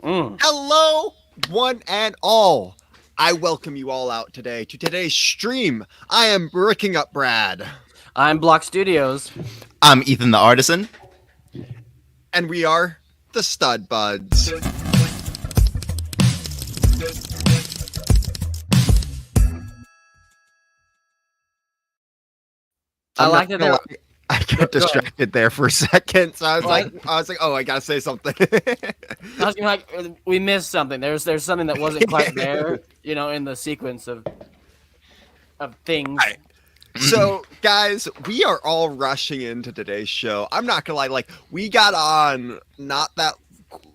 Hello, one and all. I welcome you all out today to today's stream. I am BrickingUpBrad. I'm Block.studios. I'm Ethan the Artisan. And we are the Stud Buds. I like that. I got distracted there for a second, so I was like, oh, I gotta say something. I was like, we missed something. There's something that wasn't quite there, in the sequence of things. Right. So, guys, we are all rushing into today's show. I'm not gonna lie, we got on not that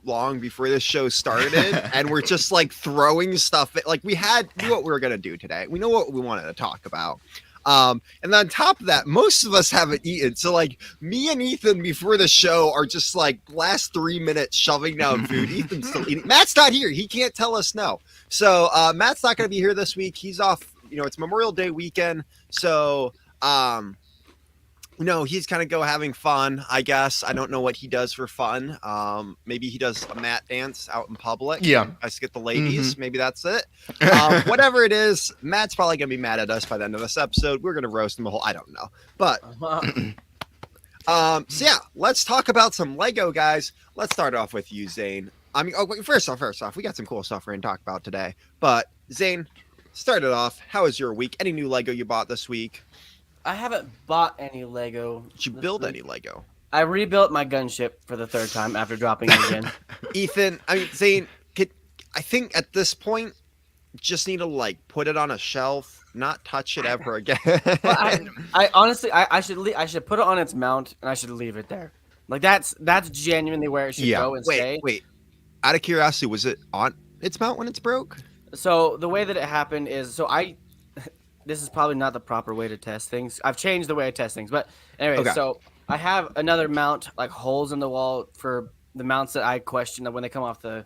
long before this show started, and we're just throwing stuff. We knew what we were gonna do today. We know what we wanted to talk about. And then on top of that, most of us haven't eaten. So me and Ethan before the show are just last 3 minutes shoving down food. Ethan's still eating. Matt's not here. He can't tell us no. So Matt's not going to be here this week. He's off. It's Memorial Day weekend. So, he's kind of having fun, I guess. I don't know what he does for fun. Maybe he does a mat dance out in public. Yeah. I get the ladies. Mm-hmm. Maybe that's it. Whatever it is, Matt's probably going to be mad at us by the end of this episode. We're going to roast him a whole, I don't know. But, so yeah, let's talk about some Lego, guys. Let's start off with you, Zane. First off, we got some cool stuff we're going to talk about today. But, Zane, start it off. How was your week? Any new Lego you bought this week? I haven't bought any Lego. Did you build any Lego? I rebuilt my gunship for the third time after dropping it again. Ethan, Zane, I think at this point, just need to put it on a shelf, not touch it ever again. Well, I honestly, I should put it on its mount and I should leave it there. That's genuinely where it should go and stay. Wait. Out of curiosity, was it on its mount when it's broke? So the way that it happened is, this is probably not the proper way to test things. I've changed the way I test things, but anyway, okay. So I have another mount, holes in the wall for the mounts that I question that when they come off the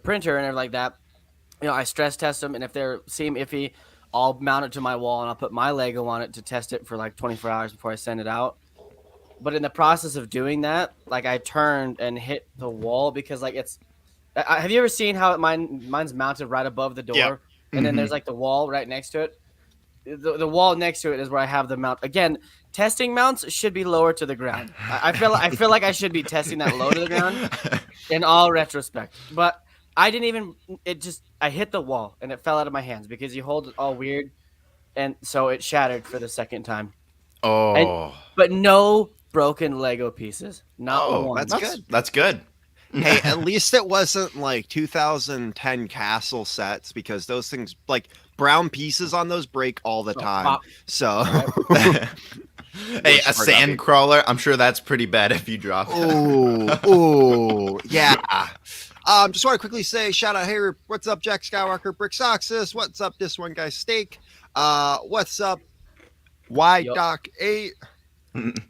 printer and everything like that. I stress test them, and if they seem iffy, I'll mount it to my wall and I'll put my Lego on it to test it for 24 hours before I send it out. But in the process of doing that, I turned and hit the wall because it's. Have you ever seen how mine's mounted right above the door, yeah. And then there's the wall right next to it. The wall next to it is where I have the mount. Again, testing mounts should be lower to the ground. I feel like I should be testing that low to the ground in all retrospect. But I didn't even. I hit the wall and it fell out of my hands because you hold it all weird, and so it shattered for the second time. Oh. But no broken Lego pieces. Not one. That's good. That's good. Hey, at least it wasn't 2010 castle sets because those things brown pieces on those break all the time. So, hey, a sand crawler. I'm sure that's pretty bad if you drop it. Ooh, yeah. Just want to quickly say, shout out here. What's up, Jack Skywalker, Bricksoxus? What's up, this one guy, Steak? What's up, Y-Doc8?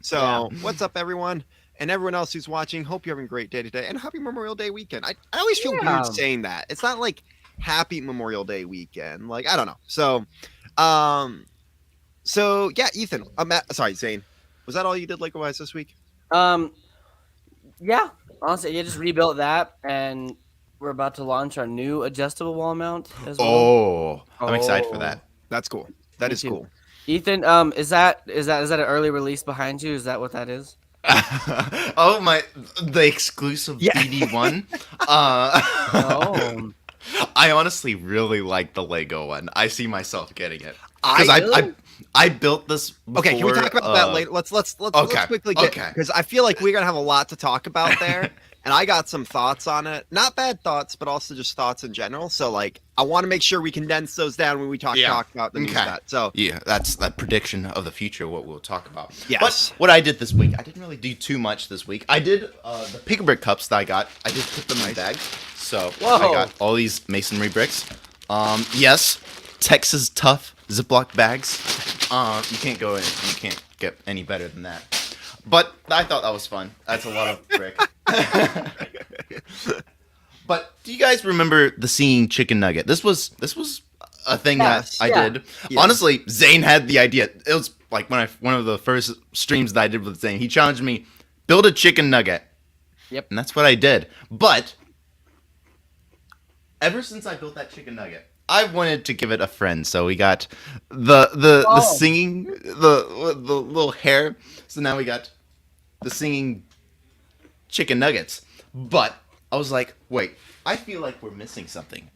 So, yeah. What's up, everyone? And everyone else who's watching, hope you're having a great day today. And happy Memorial Day weekend. I always feel weird saying that. It's not happy Memorial Day weekend. I don't know. So yeah, Ethan. Sorry, Zane. Was that all you did Lego-wise this week? Yeah. Honestly, you just rebuilt that, and we're about to launch our new adjustable wall mount as well. I'm excited for that. That's cool. That is cool. Ethan, is that an early release behind you? Is that what that is? The exclusive BD1. I honestly really like the Lego one. I see myself getting it because I built this before. Okay, can we talk about that later? Let's quickly get because I feel like we're gonna have a lot to talk about there, and I got some thoughts on it. Not bad thoughts, but also just thoughts in general. So I want to make sure we condense those down when we talk about the new set. So yeah, that's that prediction of the future. What we'll talk about. Yes. But what I did this week, I didn't really do too much this week. I did the pick brick cups that I got. I just put them in my bag. So I got all these masonry bricks. Yes, Texas Tough Ziploc bags. You can't get any better than that. But I thought that was fun. That's a lot of brick. But do you guys remember the singing chicken nugget? This was a thing that I did. Yes. Honestly, Zane had the idea. It was one of the first streams that I did with Zane. He challenged me, build a chicken nugget. Yep. And that's what I did. But ever since I built that chicken nugget, I wanted to give it a friend. So we got the singing, the little hair. So now we got the singing chicken nuggets. But I was like, wait, I feel like we're missing something.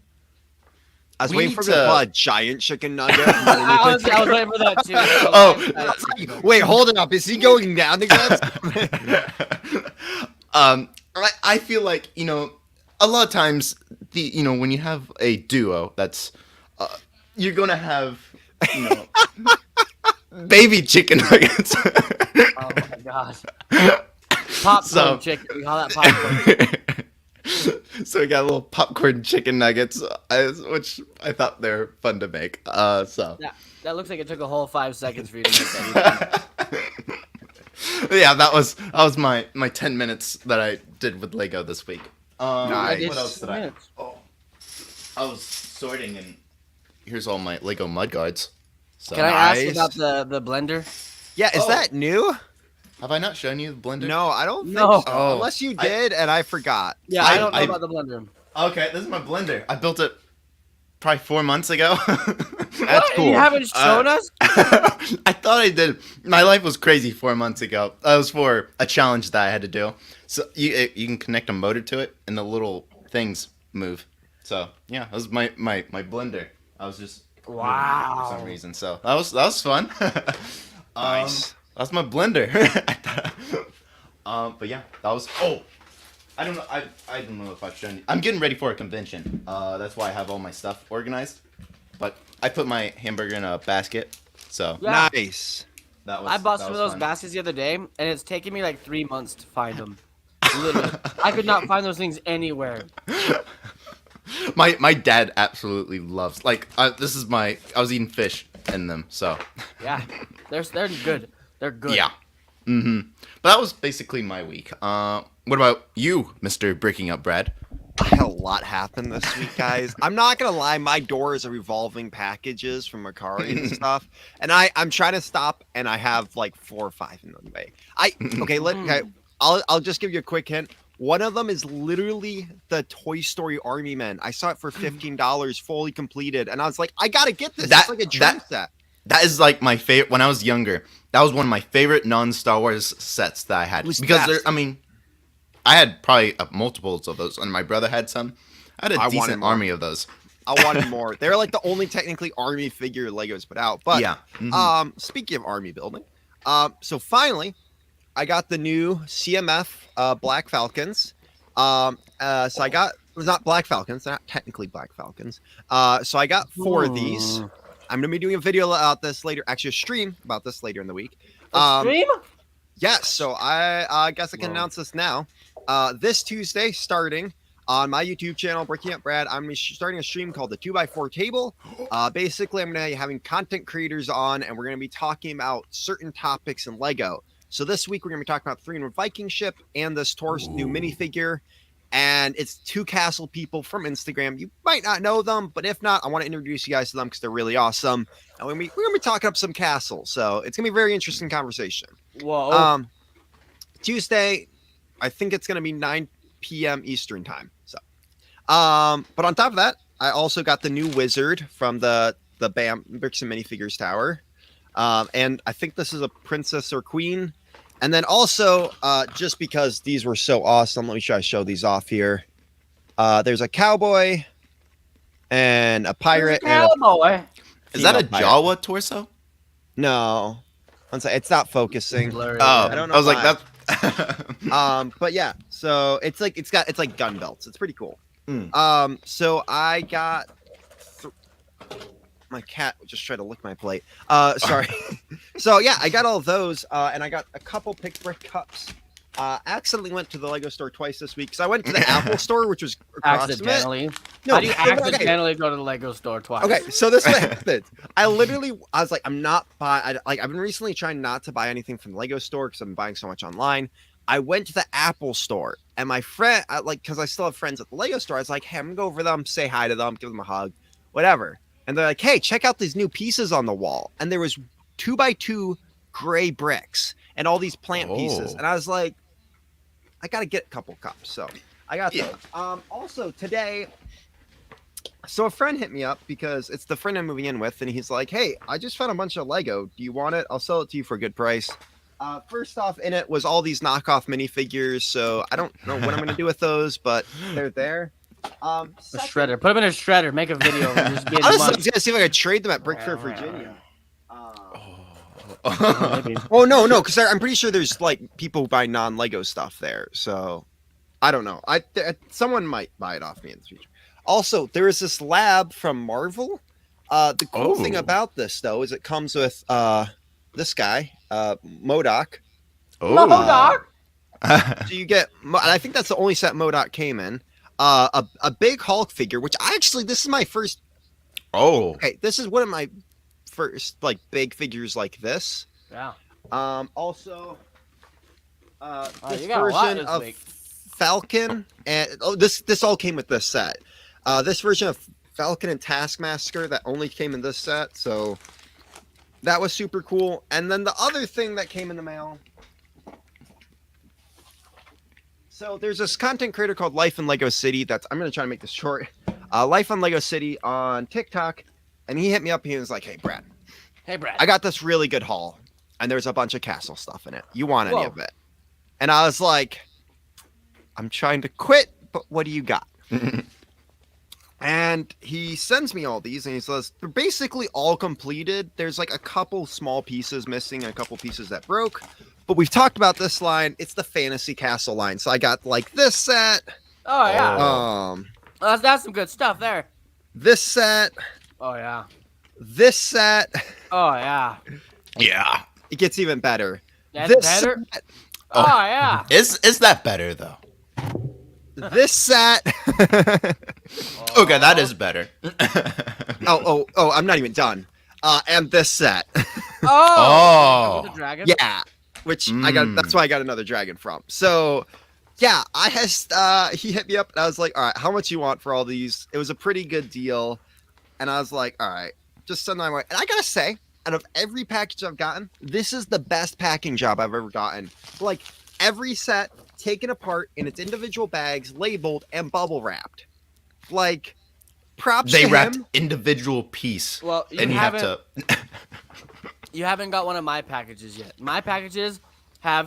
I was waiting for me to pull a giant chicken nugget. I was waiting for that too. Oh, wait, hold it up. Is he going down the guts? I feel like, a lot of times, when you have a duo, that's, you're gonna have, baby chicken nuggets. Oh my gosh. Popcorn chicken. We call that popcorn. So we got little popcorn chicken nuggets, which I thought they were fun to make. That looks like it took a whole 5 seconds for you to make that. Yeah, that was my 10 minutes that I did with Lego this week. Nice. What else did I? Oh, I was sorting, and here's all my Lego mudguards. So. Can I ask about the blender? Yeah, is that new? Have I not shown you the blender? No, I don't think so. Oh. Unless you did, and I forgot. Yeah, I don't know about the blender. Okay, this is my blender. I built it probably 4 months ago. That's cool. You haven't shown us? I thought I did. My life was crazy 4 months ago. That was for a challenge that I had to do. So you can connect a motor to it, and the little things move. So yeah, that was my blender. I was just wow for some reason. So that was fun. Nice. That's my blender. But yeah, that was. Oh, I don't know. I don't know if I've shown you. I'm getting ready for a convention. That's why I have all my stuff organized. But I put my hamburger in a basket. So yeah. Nice. I bought some of those baskets the other day, and it's taken me like 3 months to find them. Literally, I could not find those things anywhere. My dad absolutely loves. This is I was eating fish in them. So yeah, they're good. They're good. Yeah. Mm-hmm. But that was basically my week. What about you, Mr. BrickingUpBrad? I had a lot happen this week, guys. I'm not gonna lie, my doors are revolving packages from Macari and stuff, and I'm trying to stop, and I have like 4 or 5 in the way. I'll just give you a quick hint. One of them is literally the Toy Story Army Men. I saw it for $15, fully completed, and I was like, I gotta get this. It's like a dream set. That is like my favorite. When I was younger, that was one of my favorite non-Star Wars sets that I had. Because I had probably multiples of those, and my brother had some. I had a decent army of those. I wanted more. They're like the only technically army figure Legos put out. But yeah. Mm-hmm. Speaking of army building, so finally, I got the new CMF Black Falcons. So I got not Black Falcons, they're not technically Black Falcons. So I got 4 of these. I'm gonna be doing a video about this later. Actually, a stream about this later in the week. Stream? Yes. So I guess I can announce this now. This Tuesday, starting on my YouTube channel, BrickingUpBrad, I'm starting a stream called the 2x4 Table. Basically, I'm gonna be having content creators on, and we're gonna be talking about certain topics in Lego. So this week we're gonna be talking about 300 Viking ship and this Taurus new minifigure. And it's 2 castle people from Instagram. You might not know them, but if not, I want to introduce you guys to them because they're really awesome. And we're going to be talking up some castles. So it's going to be a very interesting conversation. Whoa. Tuesday, I think it's going to be 9 p.m. Eastern time. So, but on top of that, I also got the new wizard from the BAM Bricks and Minifigures Tower. And I think this is a princess or queen. And then also, just because these were so awesome, let me try to show these off here. There's a cowboy and a pirate. Cowboy. Is that a Jawa torso? No, it's not focusing. Oh, I don't know. I was like, that's. But yeah, so it's like gun belts. It's pretty cool. So I got. My cat just tried to lick my plate. Sorry. So yeah, I got all of those, and I got a couple pick brick cups. Accidentally went to the Lego store twice this week because I went to the Apple store, which was accidentally. No, how do you accidentally go to the Lego store twice? Okay, so this way happened. I was like, I'm not buying. I've been recently trying not to buy anything from the Lego store because I've been buying so much online. I went to the Apple store, and my friend, because I still have friends at the Lego store, I was like, hey, I'm gonna go over them, say hi to them, give them a hug, whatever. And they're like, hey, check out these new pieces on the wall. And there was 2x2 gray bricks and all these plant pieces. And I was like, I got to get a couple cups. So I got those. Also, today, So a friend hit me up because it's the friend I'm moving in with, and he's like, "Hey, I just found a bunch of Lego. Do you want it? I'll sell it to you for a good price." First off, in it was all these knockoff minifigures, so I don't know what I'm gonna do with those, but they're there. A shredder. Put them in a shredder. Make a video. Just be Honestly, I was gonna see if I could trade them at Brickfair, Virginia. Oh no, because I'm pretty sure there's like people who buy non-Lego stuff there, so I don't know. Someone might buy it off me in the future. Also, there is this lab from Marvel. The cool thing about this though is it comes with this guy, MODOK. MODOK. So you get, and I think that's the only set MODOK came in. A big Hulk figure, which this is my first. Oh. Okay, this is one of my first like big figures like this. Yeah. Also, this you got a lot version this of week. Falcon, and this all came with this set. This version of Falcon and Taskmaster that only came in this set, so that was super cool. And then the other thing that came in the mail. So there's this content creator called Life in Lego City. I'm gonna try to make this short. Life on Lego City on TikTok, and he hit me up. He was like, "Hey Brad, I got this really good haul, and there's a bunch of castle stuff in it. You want any of it?" And I was like, "I'm trying to quit, but what do you got?" And he sends me all these, and he says they're basically all completed. There's like a couple small pieces missing, and a couple pieces that broke. But we've talked about this line. It's the Fantasy Castle line. So I got like this set. Oh yeah. That's some good stuff there. This set. Oh yeah. This set. Oh yeah. Yeah. It gets even better. That's better. Set. Oh yeah. Is that better though? This set. Okay, that is better. Oh! I'm not even done. And this set. Oh. The dragon? Yeah. Which I got. That's why I got another dragon from. So, yeah, he hit me up, and I was like, "All right, how much you want for all these?" It was a pretty good deal, and I was like, "All right, just send my way." And I gotta say, out of every package I've gotten, this is the best packing job I've ever gotten. Like every set taken apart in its individual bags, labeled and bubble wrapped. Like, props. They to wrapped him. individual piece. Well, and you have to. You haven't got one of my packages yet. My packages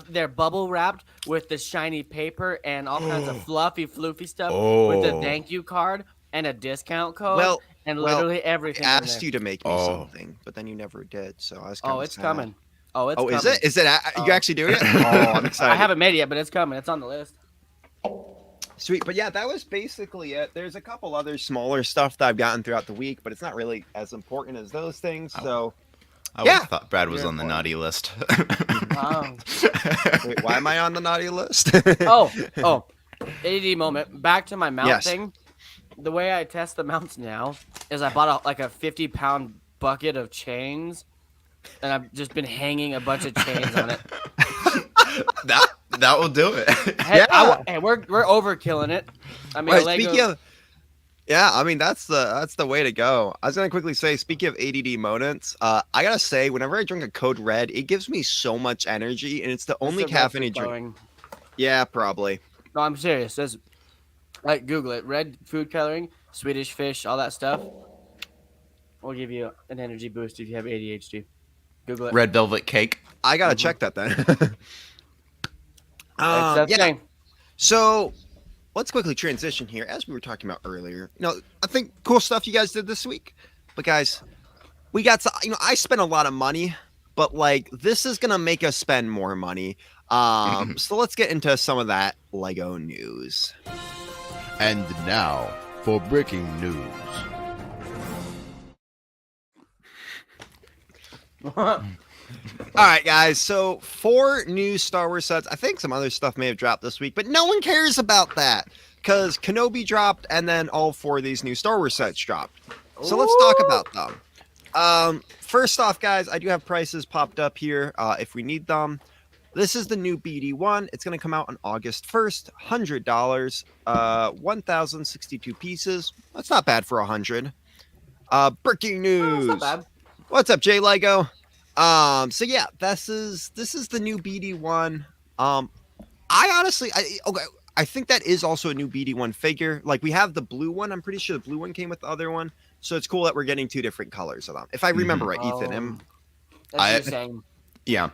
they're bubble wrapped with the shiny paper and all kinds of fluffy, floofy stuff with a thank you card and a discount code. Literally everything. I asked you to make me something, but then you never did. So I was. It's coming. It's coming. Is it? Is it? You actually doing it? I'm excited. I haven't made it yet, but it's coming. It's on the list. Sweet, but yeah, that was basically it. There's a couple other smaller stuff that I've gotten throughout the week, but it's not really as important as those things. So. I would have thought Brad was on the naughty list. Wait, why am I on the naughty list? AD moment. Back to my mount thing. The way I test the mounts now is I bought a 50-pound bucket of chains, and I've just been hanging a bunch of chains on it. That will do it. Hey, we're overkilling it. I mean, Lego. Yeah, I mean that's the way to go. I was gonna quickly say, speaking of ADD moments, I gotta say, whenever I drink a Code Red, it gives me so much energy, and it's the only caffeine drink. Yeah, probably. No, I'm serious. Google it. Red food coloring, Swedish fish, all that stuff. Will give you an energy boost if you have ADHD. Google it. Red velvet cake. I gotta check that then. Thing. So. Let's quickly transition here, as we were talking about earlier. I think cool stuff you guys did this week. But guys, we got I spent a lot of money, but like this is gonna make us spend more money. So let's get into some of that Lego news. And now for breaking news. All right, guys. So 4 new Star Wars sets. I think some other stuff may have dropped this week, but no one cares about that because Kenobi dropped, and then all 4 of these new Star Wars sets dropped. So let's talk about them. First off, guys, I do have prices popped up here if we need them. This is the new BD1. It's going to come out on August 1st. $100. 1,062 pieces. That's not bad for 100. Breaking news. Not bad. What's up, J Lego? So yeah, this is the new BD1. I honestly, I think that is also a new BD1 figure. Like we have the blue one. I'm pretty sure the blue one came with the other one. So it's cool that we're getting 2 different colors of them. If I remember right, Ethan. That's insane. Yeah.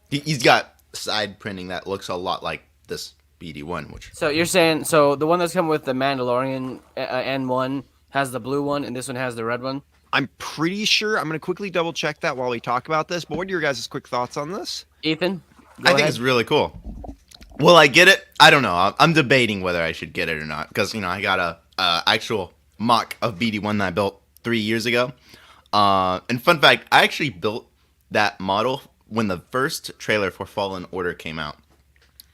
He's got side printing that looks a lot like this BD1, which. So you're saying the one that's coming with the Mandalorian N1 has the blue one, and this one has the red one. I'm pretty sure. I'm going to quickly double check that while we talk about this. But what are your guys' quick thoughts on this? Ethan, I think it's really cool. Will I get it? I don't know. I'm debating whether I should get it or not because I got a actual mock of BD1 that I built 3 years ago. And fun fact, I actually built that model when the first trailer for Fallen Order came out.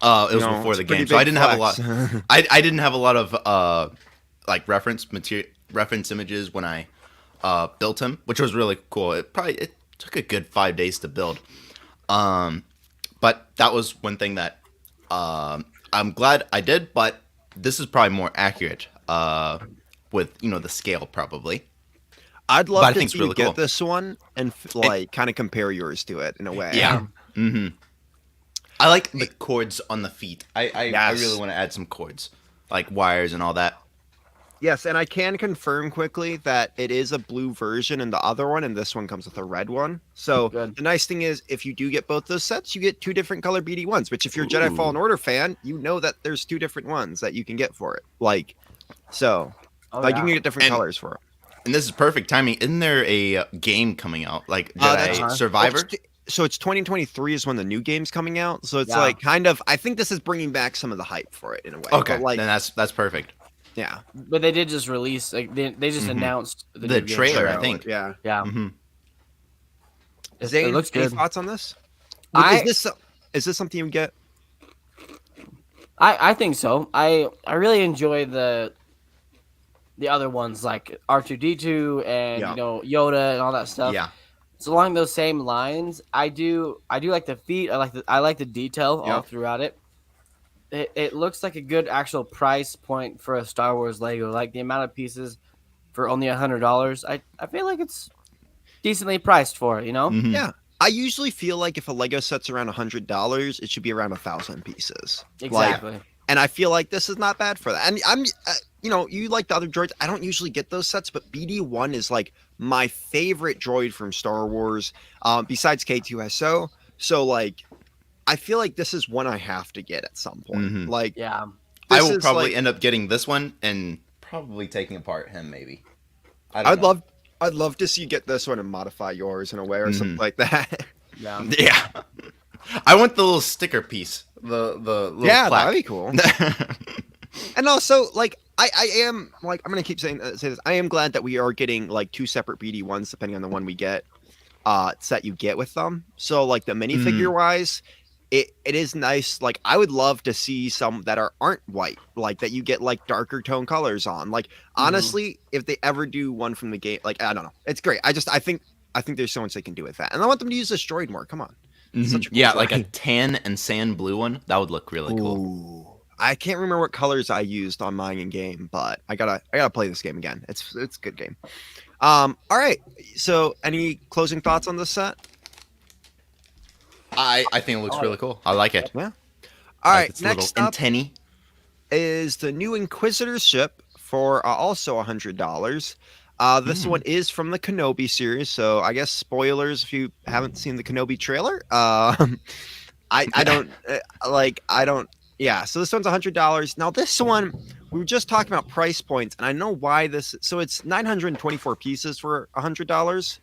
It was before the game, so I didn't have a lot. I didn't have a lot of like reference images when I built him, which was really cool. It took a good 5 days to build. But that was one thing that I'm glad I did. But this is probably more accurate with the scale probably. I'd love to see you get this one and kind of compare yours to it in a way. Yeah. Mm-hmm. I like the cords on the feet. I really want to add some cords, like wires and all that. Yes, and I can confirm quickly that it is a blue version in the other one, and this one comes with a red one. So the nice thing is, if you do get both those sets, you get 2 different color BD1s, which if you're a Jedi Fallen Order fan, you know that there's 2 different ones that you can get for it. You can get different colors for it. And this is perfect timing. Isn't there a game coming out, like Jedi Survivor? So it's 2023 is when the new game's coming out. So it's like kind of, I think this is bringing back some of the hype for it in a way. Okay, then that's perfect. Yeah, but they did just release, like they just announced the trailer, I think. Yeah. Mm-hmm. Zane, it looks good. Any thoughts on this? Is this something you would get? I think so. I really enjoy the other ones like R2D2 and Yoda and all that stuff. Yeah. So along those same lines, I do like the feet. I like the detail all throughout it. It looks like a good actual price point for a Star Wars Lego. Like the amount of pieces for only $100. I feel like it's decently priced for it, Mm-hmm. Yeah. I usually feel like if a Lego set's around $100, it should be around 1,000 pieces. Exactly. And I feel like this is not bad for that. And I'm, you like the other droids. I don't usually get those sets, but BD1 is like my favorite droid from Star Wars, besides K2SO. So I feel like this is one I have to get at some point. Mm-hmm. I will probably end up getting this one and probably taking apart him maybe. I'd love to see you get this one and modify yours in a way or something like that. Yeah. Yeah. I want the little sticker piece. The little plaque. That'd be cool. And also, I am I'm gonna keep say this. I am glad that we are getting 2 separate BD1s depending on the one we get, set you get with them. So the minifigure wise, it is nice. I would love to see some that aren't white, that you get darker tone colors on. Honestly, if they ever do one from the game, I don't know, it's great. I think there's so much they can do with that, and I want them to use this droid more. Come on. Mm-hmm. Such a cool droid. Like a tan and sand blue one. That would look really cool. Ooh. I can't remember what colors I used on mine in game, but I gotta play this game again. It's a good game. All right. So, any closing thoughts on this set? I think it looks really cool. I like it. Yeah. All right. Next up antennae is the new Inquisitor ship for also $100. This one is from the Kenobi series, so I guess spoilers if you haven't seen the Kenobi trailer. I don't. Yeah, so this one's $100. Now this one, we were just talking about price points, and I know why this. So it's 924 pieces for $100.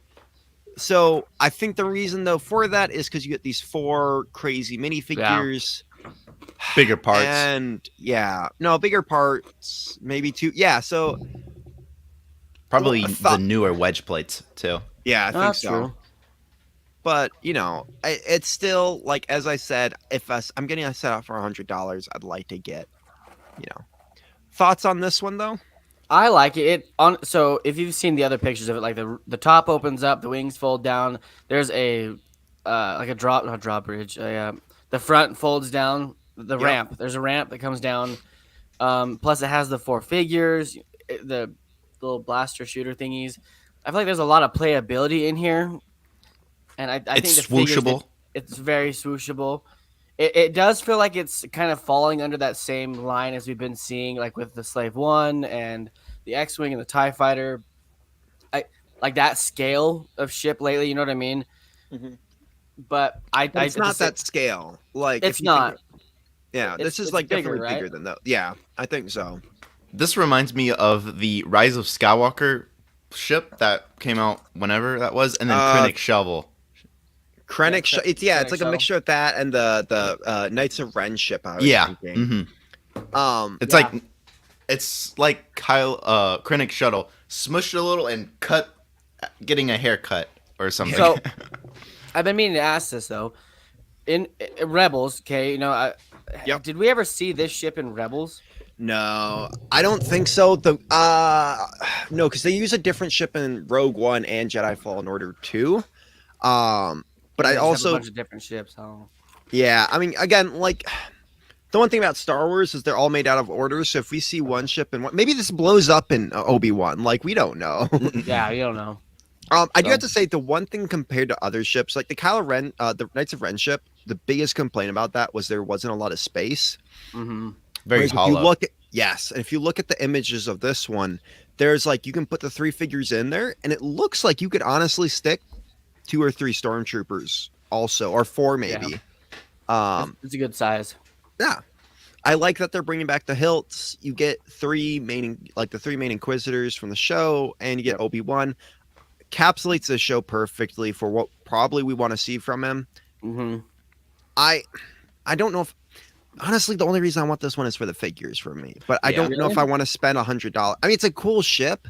So I think the reason though for that is because you get these 4 crazy minifigures, bigger parts, and bigger parts, maybe 2. Yeah, so probably the newer wedge plates too. Yeah, I think so. True. But it's still as I said, if I'm getting a set out for $100, I'd like to get, thoughts on this one though. I like it. So if you've seen the other pictures of it, the top opens up, the wings fold down. There's a not drawbridge. The front folds down. The ramp. There's a ramp that comes down. Plus it has the 4 figures, the little blaster shooter thingies. I feel like there's a lot of playability in here. And I think it's the figures, swooshable. It's very swooshable. It does feel like it's kind of falling under that same line as we've been seeing, like with the Slave One and the X-Wing and the TIE Fighter. Like that scale of ship lately, you know what I mean? Mm-hmm. But it's not that scale. Like it's not. This is like bigger, definitely bigger than that. Yeah, I think so. This reminds me of the Rise of Skywalker ship that came out whenever that was, and then Krennic Shovel. Krennic, it's like a mixture of that and the Knights of Ren ship. I was thinking. Mm-hmm. It's like Krennic Shuttle smushed a little and getting a haircut or something. So I've been meaning to ask this though. In Rebels, okay, did we ever see this ship in Rebels? No, I don't think so. No, because they use a different ship in Rogue One and Jedi Fallen Order 2. But I also have a bunch of different ships. Oh. Yeah, I mean, again, like the one thing about Star Wars is they're all made out of orders. So if we see one ship and maybe this blows up in Obi-Wan, like we don't know. Yeah, you don't know. I do have to say the one thing compared to other ships, like the Kylo Ren, the Knights of Ren ship, the biggest complaint about that was there wasn't a lot of space. Mm-hmm. Very hollow. And if you look at the images of this one, there's like you can put the 3 figures in there, and it looks like you could honestly stick 2 or 3 stormtroopers also, or 4 maybe. Yeah. It's a good size. Yeah, I like that they're bringing back the hilts. You get the 3 main Inquisitors from the show, and you get Obi-Wan. Capsulates the show perfectly for what probably we want to see from him. Mm-hmm. I don't know if honestly the only reason I want this one is for the figures for me, but I don't know if I want to spend $100. I mean, it's a cool ship.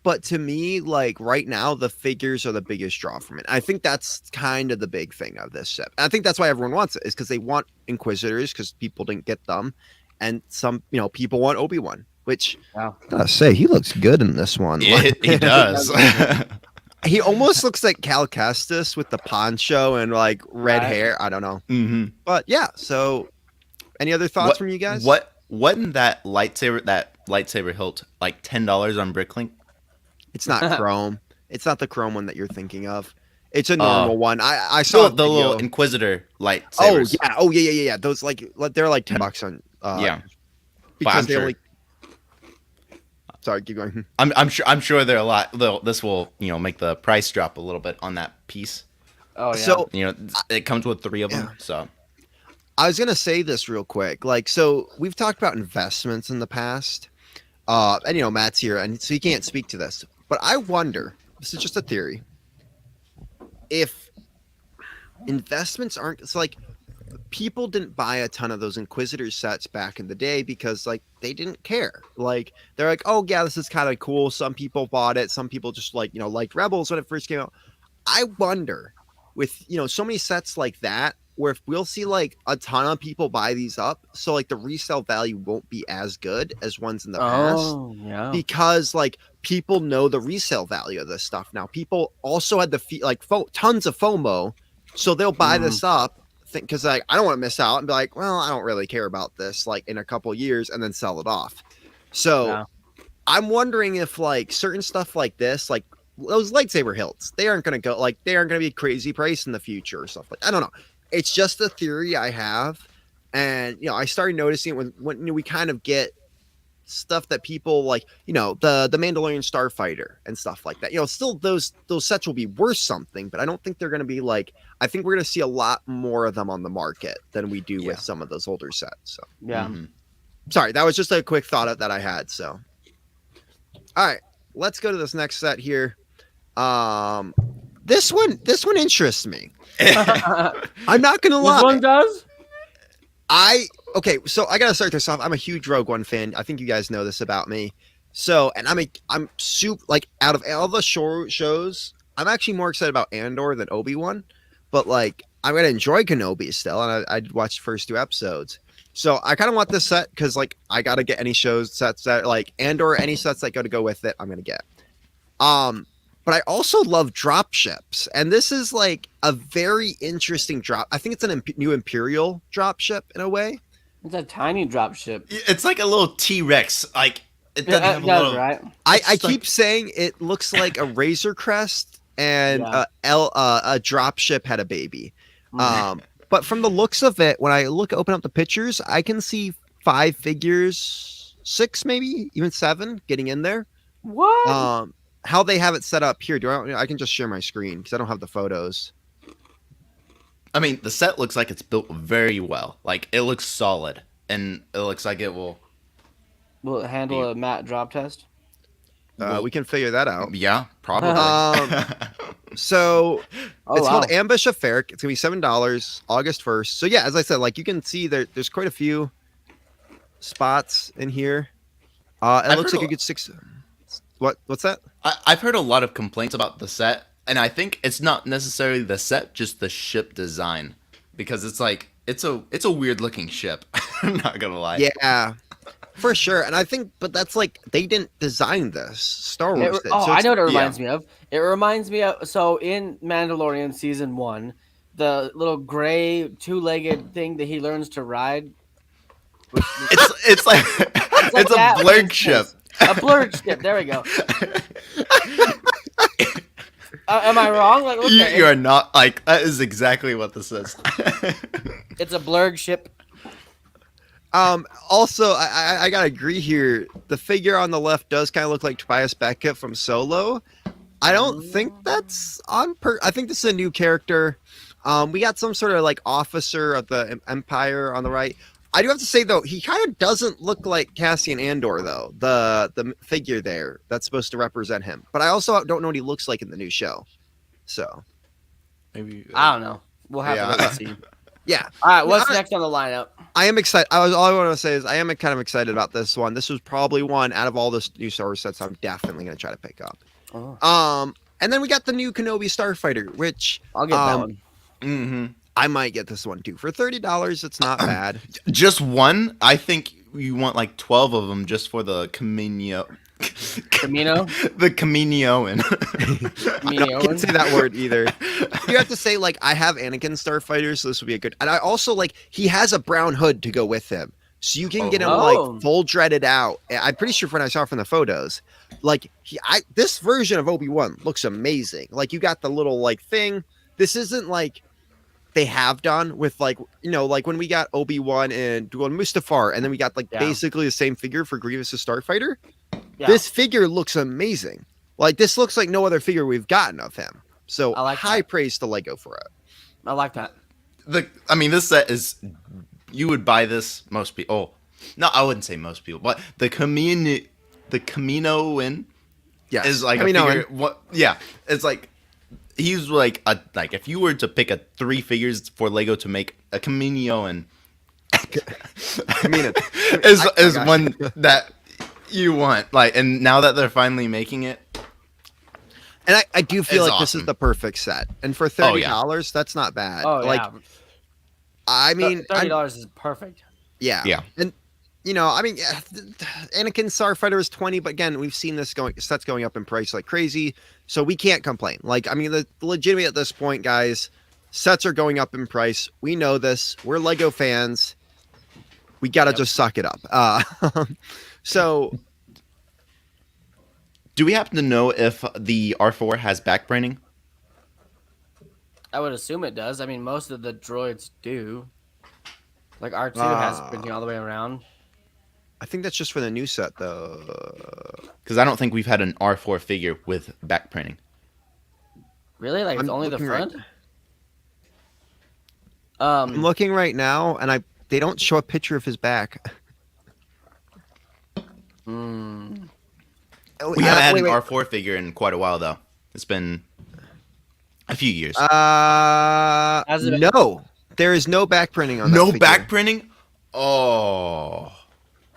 But to me, like right now, the figures are the biggest draw from it. I think that's kind of the big thing of this ship. And I think that's why everyone wants it, is because they want Inquisitors because people didn't get them. And some, people want Obi-Wan, which I gotta say, he looks good in this one. He does. He almost looks like Cal Kestis with the poncho and like red hair. I don't know. Mm-hmm. But yeah, so any other thoughts from you guys? Wasn't that lightsaber hilt like $10 on Bricklink? It's not chrome. It's not the chrome one that you're thinking of. It's a normal one. I saw the little Inquisitor lightsabers. Oh yeah. Those they're like $10 on. Because they only. Sorry, keep going. I'm sure they're a lot. This will make the price drop a little bit on that piece. Oh yeah. So it comes with 3 of them. So I was gonna say this real quick. So we've talked about investments in the past. And Matt's here, and so he can't speak to this. But I wonder, this is just a theory, if investments aren't, it's like people didn't buy a ton of those Inquisitor sets back in the day because they didn't care. Like they're like, oh yeah, this is kind of cool. Some people bought it. Some people just liked Rebels when it first came out. I wonder with, so many sets like that, where if we'll see a ton of people buy these up, so the resale value won't be as good as ones in the past, because people know the resale value of this stuff now. People also had tons of FOMO, so they'll buy this up, because I don't want to miss out, and be like, well, I don't really care about this in a couple years, and then sell it off. So I'm wondering if certain stuff like this, those lightsaber hilts, they aren't going to go they aren't going to be crazy price in the future or stuff I don't know. It's just a theory I have, and I started noticing it when we kind of get stuff that people the Mandalorian Starfighter and stuff like that. Still those sets will be worth something, but I don't think they're going to be I think we're going to see a lot more of them on the market than we do with some of those older sets. So sorry, that was just a quick thought that I had. So all right, let's go to this next set here. This one interests me. I'm not gonna lie. Which one does? Okay, so I gotta start this off. I'm a huge Rogue One fan. I think you guys know this about me. So, and I'm super out of all the shows, I'm actually more excited about Andor than Obi-Wan. But I'm gonna enjoy Kenobi still, and I watched the first 2 episodes. So I kind of want this set because I gotta get any sets that Andor, any sets that go with it, I'm gonna get. But I also love drop ships, and this is a very interesting drop. I think it's a new Imperial drop ship in a way. It's a tiny drop ship. It's like a little T-Rex. It doesn't have a little. Right? I keep saying it looks like a Razor Crest and a drop ship had a baby. But from the looks of it, when I open up the pictures, I can see 5 figures, 6 maybe, even 7 getting in there. What? How they have it set up here? I can just share my screen because I don't have the photos. I mean, the set looks like it's built very well. Like, it looks solid, and it looks like it will. Will it handle a matte drop test? We can figure that out. Yeah, probably. So it's wow. called Ambush of Ferric. It's gonna be $7, August 1st. So yeah, as I said, like you can see there's quite a few spots in here. It looks like a good 6. What's that? I've heard a lot of complaints about the set, and I think it's not necessarily the set, just the ship design, because it's like it's a weird looking ship. I'm not gonna lie. Yeah, for sure. And I think, but that's like they didn't design this. Star Wars did. So I know what it reminds me of. It reminds me of in Mandalorian season 1, the little gray 2-legged thing that he learns to ride. It's like it's a blurred ship. A blurred ship. There we go. Am I wrong? Like, you are not. Like, that is exactly what this is. It's a blurred ship. Also, I gotta agree here. The figure on the left does kind of look like Tobias Beckett from Solo. I don't think that's on I think this is a new character. We got some sort of like officer of the Empire on the right. I do have to say though, he kind of doesn't look like Cassian Andor though. The figure there that's supposed to represent him. But I also don't know what he looks like in the new show. So maybe I don't know. We'll have to wait and see. Yeah. All right. What's next on the lineup? I am excited. All I want to say is I am kind of excited about this one. This was probably one out of all the new Star Wars sets I'm definitely going to try to pick up. Oh. And then we got the new Kenobi Starfighter, which I'll get that one. Mm-hmm. I might get this one too for $30. It's not bad. Just one? I think you want like 12 of them just for the Camino. The Caminoan. I can't say that word either. You have to say like I have Anakin Starfighter, so this will be a good. And I also like he has a brown hood to go with him, so you can get him like full dreaded out. I'm pretty sure when I saw from the photos, like this version of Obi-Wan looks amazing. Like you got the little like thing. This isn't like they have done with like like when we got Obi-Wan and Duel Mustafar, and then we got like basically the same figure for Grievous' Starfighter. Yeah. This figure looks amazing. Like this looks like no other figure we've gotten of him. So I like high praise to Lego for it. I like that. This set is, you would buy this, most people. Oh, no, I wouldn't say most people, but the Caminoan is like a figure. It's like he's like if you were to pick 3 figures for Lego to make a Caminoan, is one that you want. Like, and now that they're finally making it. And I do feel like this is the perfect set. And for $30, that's not bad. Oh, like, yeah. I mean, $30 is perfect. Yeah. Yeah. And, Anakin Starfighter is $20, but again, we've seen sets going up in price like crazy. So we can't complain. Like, I mean, legitimately at this point, guys, sets are going up in price. We know this. We're Lego fans. We got to just suck it up. So... Do we happen to know if the R4 has backbraining? I would assume it does. I mean, most of the droids do. Like R2 has printing all the way around. I think that's just for the new set, though. Because I don't think we've had an R4 figure with backprinting. Really? Like, it's only the front? I'm looking right now, and they don't show a picture of his back. We haven't had an R4 figure in quite a while, though. It's been a few years. No. There is no backprinting on that figure. No backprinting? Oh.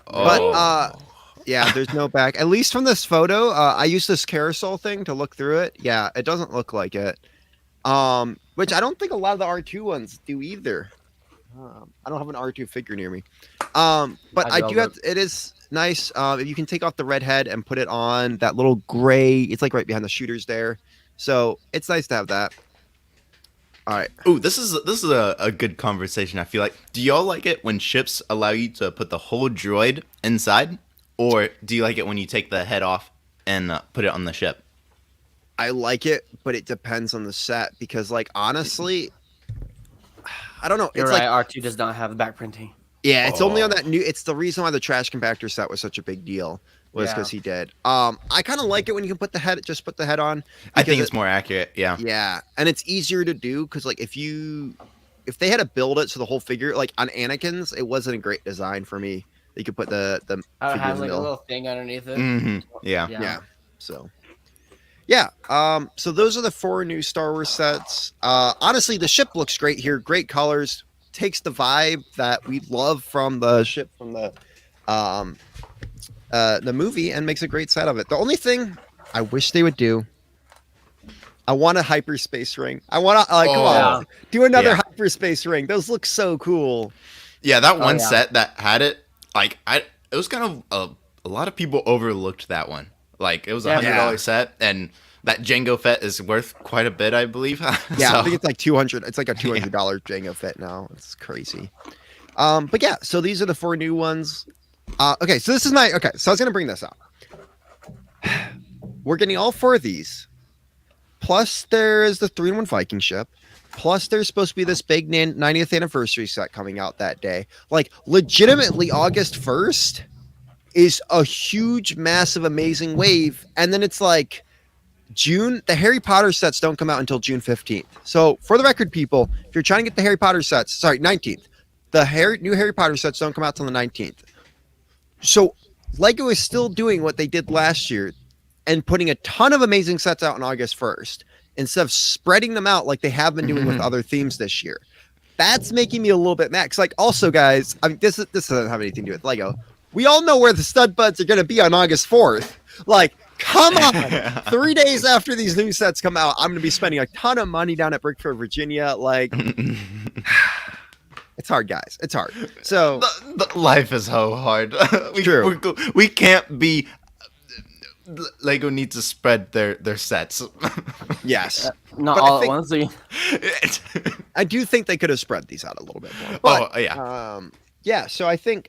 But, yeah, there's no back. At least from this photo, I used this carousel thing to look through it. Yeah, it doesn't look like it. Which I don't think a lot of the R2 ones do either. I don't have an R2 figure near me. But I do have... It is... nice. If you can take off the red head and put it on that little gray, it's like right behind the shooters there. So it's nice to have that. All right. Ooh, this is a good conversation. I feel like. Do y'all like it when ships allow you to put the whole droid inside, or do you like it when you take the head off and put it on the ship? I like it, but it depends on the set because, like, honestly, I don't know. You're it's right. like R2 does not have the back printing. yeah, it's only on that new. It's the reason why the trash compactor set was such a big deal was because he did. I kind of like it when you can put the head on. I think it's more accurate. Yeah. Yeah, and it's easier to do because like if they had to build it so the whole figure like on Anakin's, it wasn't a great design for me. They could put the I would figure have in the like a middle. little thing underneath it. Mm-hmm. Yeah. Yeah. So. Yeah. So those are the 4 new Star Wars sets. Honestly, the ship looks great here. Great colors. Takes the vibe that we love from the ship from the movie and makes a great set of it. The only thing I wish they would do, I want a hyperspace ring. I want to come on, do another hyperspace ring. Those look so cool. Yeah, that one set that had it, like it was kind of a lot of people overlooked that one. Like it was $100 set, and that Jango Fett is worth quite a bit, I believe. Yeah, so. I think it's like $200. It's like a $200 Jango Fett now. It's crazy. But yeah, so these are the 4 new ones. Okay, so this is so I was gonna bring this up. We're getting all 4 of these. Plus, there is the 3-in-1 Viking ship. Plus, there's supposed to be this big 90th anniversary set coming out that day. Like, legitimately, August 1st is a huge, massive, amazing wave. And then it's like June. The Harry Potter sets don't come out until June 15th. So, for the record, people, if you're trying to get the Harry Potter sets, 19th. The new Harry Potter sets don't come out till the 19th. So, Lego is still doing what they did last year and putting a ton of amazing sets out on August 1st instead of spreading them out like they have been doing with other themes this year. That's making me a little bit mad. 'Cause like also, guys, I mean, this doesn't have anything to do with Lego. We all know where the stud buds are going to be on August 4th. Like, come on. 3 days after these new sets come out, I'm going to be spending a ton of money down at Brickford, Virginia. Like, it's hard, guys. It's hard. So the life is so hard. True. We can't be. Lego needs to spread their sets. Yes. Not But all at once. I do think they could have spread these out a little bit more. But, yeah. So I think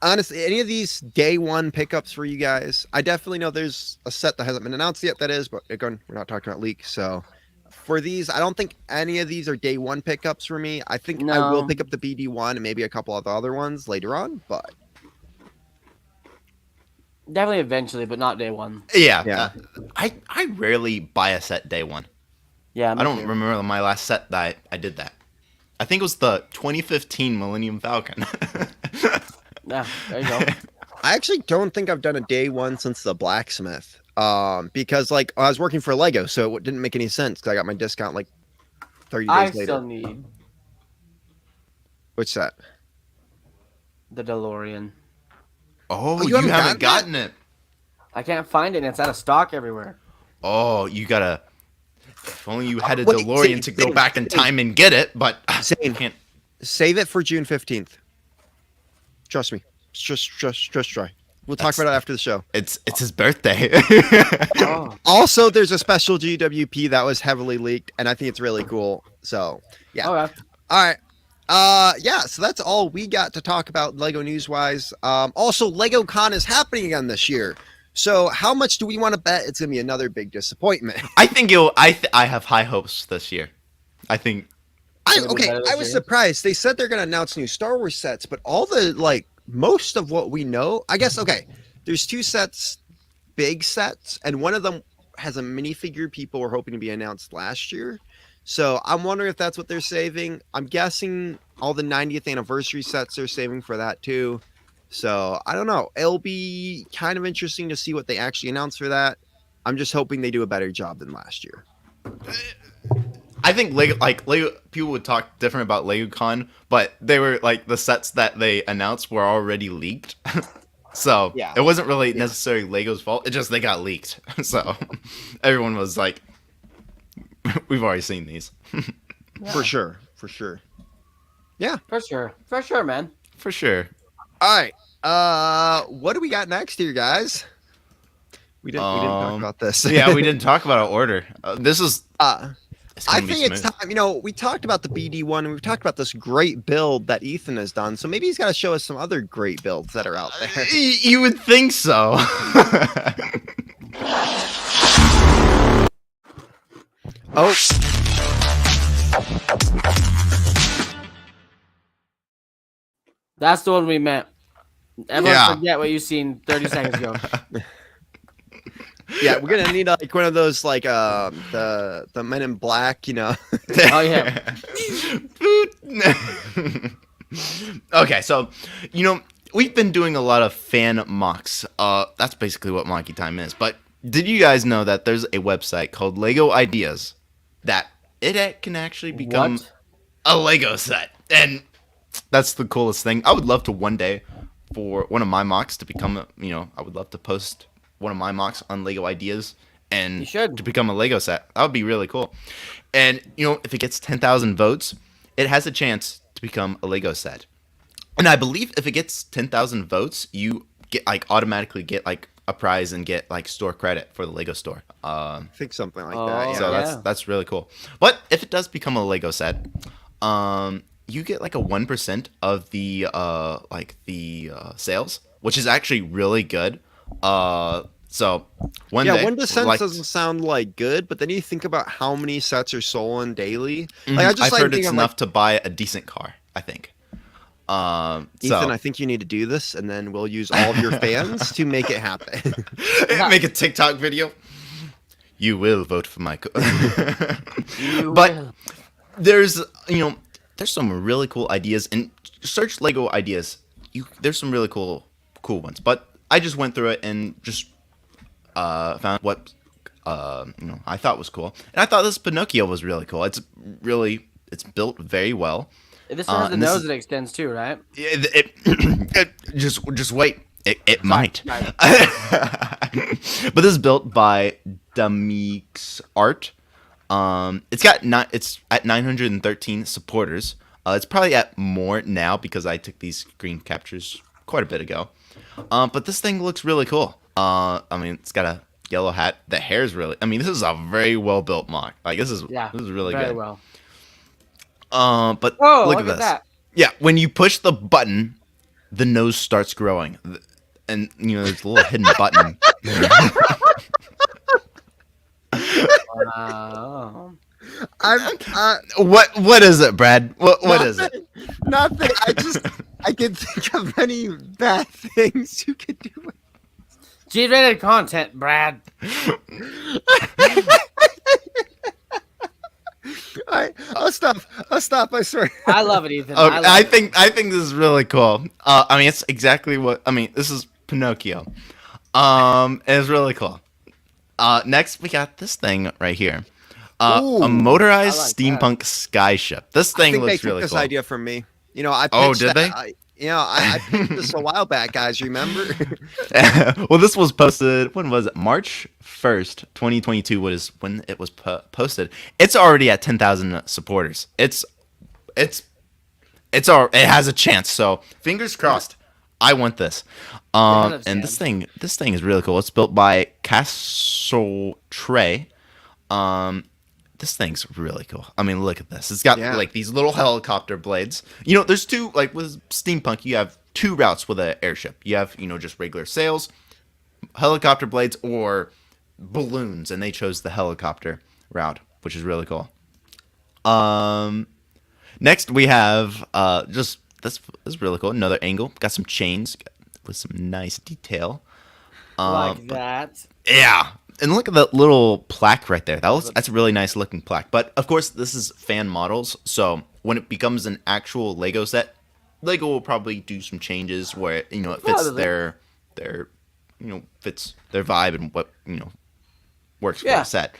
honestly, any of these day one pickups for you guys, I definitely know there's a set that hasn't been announced yet that is, but again, we're not talking about leaks. So for these, I don't think any of these are day one pickups for me. I think I will pick up the BD1 and maybe a couple of the other ones later on, but definitely eventually, but not day one. Yeah. I rarely buy a set day one. Yeah, I don't remember my last set that I did that. I think it was the 2015 Millennium Falcon. Yeah, there you go. I actually don't think I've done a day one since the blacksmith. Because like I was working for Lego, so it didn't make any sense because I got my discount like 30 days later. I still need Which set? the DeLorean. Oh, you haven't gotten it. I can't find it, and it's out of stock everywhere. Oh, you gotta. If only you had a DeLorean to go back in time and get it, but you can't. Save it for June 15th. Trust me. Just try. We'll talk about it after the show. It's his birthday. Oh. Also, there's a special GWP that was heavily leaked, and I think it's really cool. So, yeah. Okay. All right. So that's all we got to talk about Lego news-wise. Also, Lego Con is happening again this year. So how much do we want to bet it's going to be another big disappointment? I think I have high hopes this year. I think. I was surprised. They said they're going to announce new Star Wars sets, but all the, most of what we know, I guess, there's 2 sets, big sets, and one of them has a minifigure people were hoping to be announced last year. So I'm wondering if that's what they're saving. I'm guessing all the 90th anniversary sets they're saving for that too. So I don't know. It'll be kind of interesting to see what they actually announce for that. I'm just hoping they do a better job than last year. I think Lego people would talk different about LegoCon, but they were the sets that they announced were already leaked. So it wasn't really necessarily Lego's fault. It just they got leaked. So everyone was like, we've already seen these. For sure. Yeah. For sure, man. For sure. All right. What do we got next here, guys? We didn't talk about this. Yeah, we didn't talk about our order. This is. I think it's time. We talked about the BD1, and we've talked about this great build that Ethan has done. So maybe he's got to show us some other great builds that are out there. You would think so. Oh. That's the one we meant. Everyone forget what you seen 30 seconds ago. Yeah, we're gonna need like one of those like the Men in Black, you know. Oh yeah. Okay, so we've been doing a lot of fan mocks. That's basically what Monkey Time is. But did you guys know that there's a website called Lego Ideas that it can actually become a Lego set? And that's the coolest thing. I would love to one day for one of my mocks to become I would love to post one of my mocks on Lego Ideas and to become a Lego set. That would be really cool. And if it gets 10,000 votes, it has a chance to become a Lego set. And I believe if it gets 10,000 votes, you get automatically get a prize and get store credit for the Lego store. I think something like that. Yeah. So that's really cool. But if it does become a Lego set, you get a 1% of the sales, which is actually really good. So 1 day, 1% doesn't sound good, but then you think about how many sets are sold daily. I've heard it's enough to buy a decent car, I think. Ethan, I think you need to do this, and then we'll use all of your fans to make it happen. Make a TikTok video. You will vote for my But there's some really cool ideas, and search Lego Ideas. There's some really cool ones. But I just went through it and just found what I thought was cool, and I thought this Pinocchio was really cool. It's built very well. This one has a nose that extends too, right? Just wait. It might. But this is built by Damix Art. It's at 913 supporters. It's probably at more now because I took these screen captures quite a bit ago. But this thing looks really cool. It's got a yellow hat. The hair's really. This is a very well built mock. This is really very good. Well. But look at this. That. Yeah, when you push the button, the nose starts growing, and there's a little hidden button. Wow. What is it, Brad? What is it? Nothing. I can think of many bad things you could do with G-rated content, Brad. I'll stop. I swear. I love it, Ethan. Okay, I think this is really cool. It's exactly what this is Pinocchio. It's really cool. Next we got this thing right here. A motorized steampunk Skyship. This thing looks really cool. This idea from me. I pitched they? I pitched this a while back, guys. Remember? Well, this was posted. When was it? March 1st, 2022. Was when it was posted. It's already at 10,000 supporters. It has a chance. So fingers crossed. I want this. And this thing is really cool. It's built by Castle Trey. This thing's really cool. Look at this. It's got these little helicopter blades. There's two, with Steampunk, you have two routes with an airship. You have, just regular sails, helicopter blades, or balloons, and they chose the helicopter route, which is really cool. Next we have this is really cool. Another angle. Got some chains with some nice detail. That. Yeah. And look at that little plaque right there. That's a really nice looking plaque. But of course, this is fan models. So when it becomes an actual Lego set, Lego will probably do some changes where it fits their fits their vibe and what works for the set.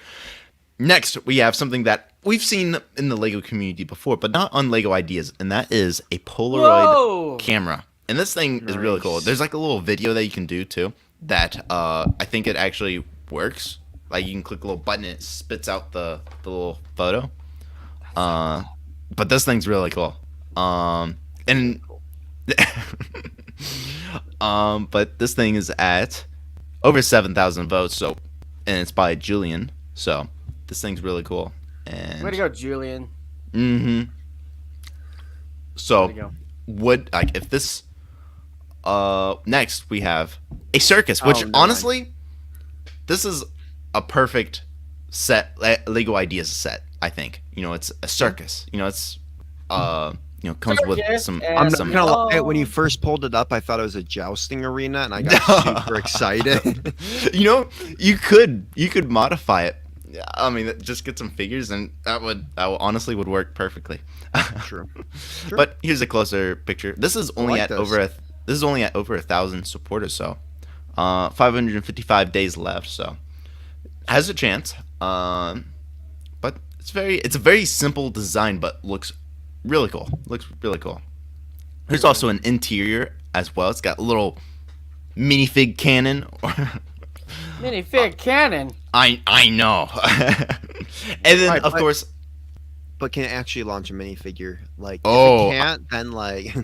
Next, we have something that we've seen in the Lego community before, but not on Lego Ideas, and that is a Polaroid camera. And this thing is really cool. There's a little video that you can do too. That I think it actually works. You can click a little button and it spits out the little photo. But this thing's really cool. But this thing is at over 7,000 votes. And it's by Julian. So this thing's really cool. And way to go, Julian. Mm-hmm. So if this next we have a Circus, which honestly, this is a perfect set. Lego Ideas set. I think. It's a circus. It's comes with Circus some. and- I'm not some. gonna lie. When you first pulled it up, I thought it was a jousting arena, and I got super excited. You could modify it. I mean, just get some figures, and that honestly would work perfectly. True. But here's a closer picture. This is only like at this. over 1,000 supporters. So, 555 days left. So, has a chance. But it's a very simple design, but looks really cool. There's also an interior as well. It's got a little minifig cannon. Minifig cannon. I know. And then Right, of course, But can it actually launch a minifigure? Like, Oh, if it can't, then like,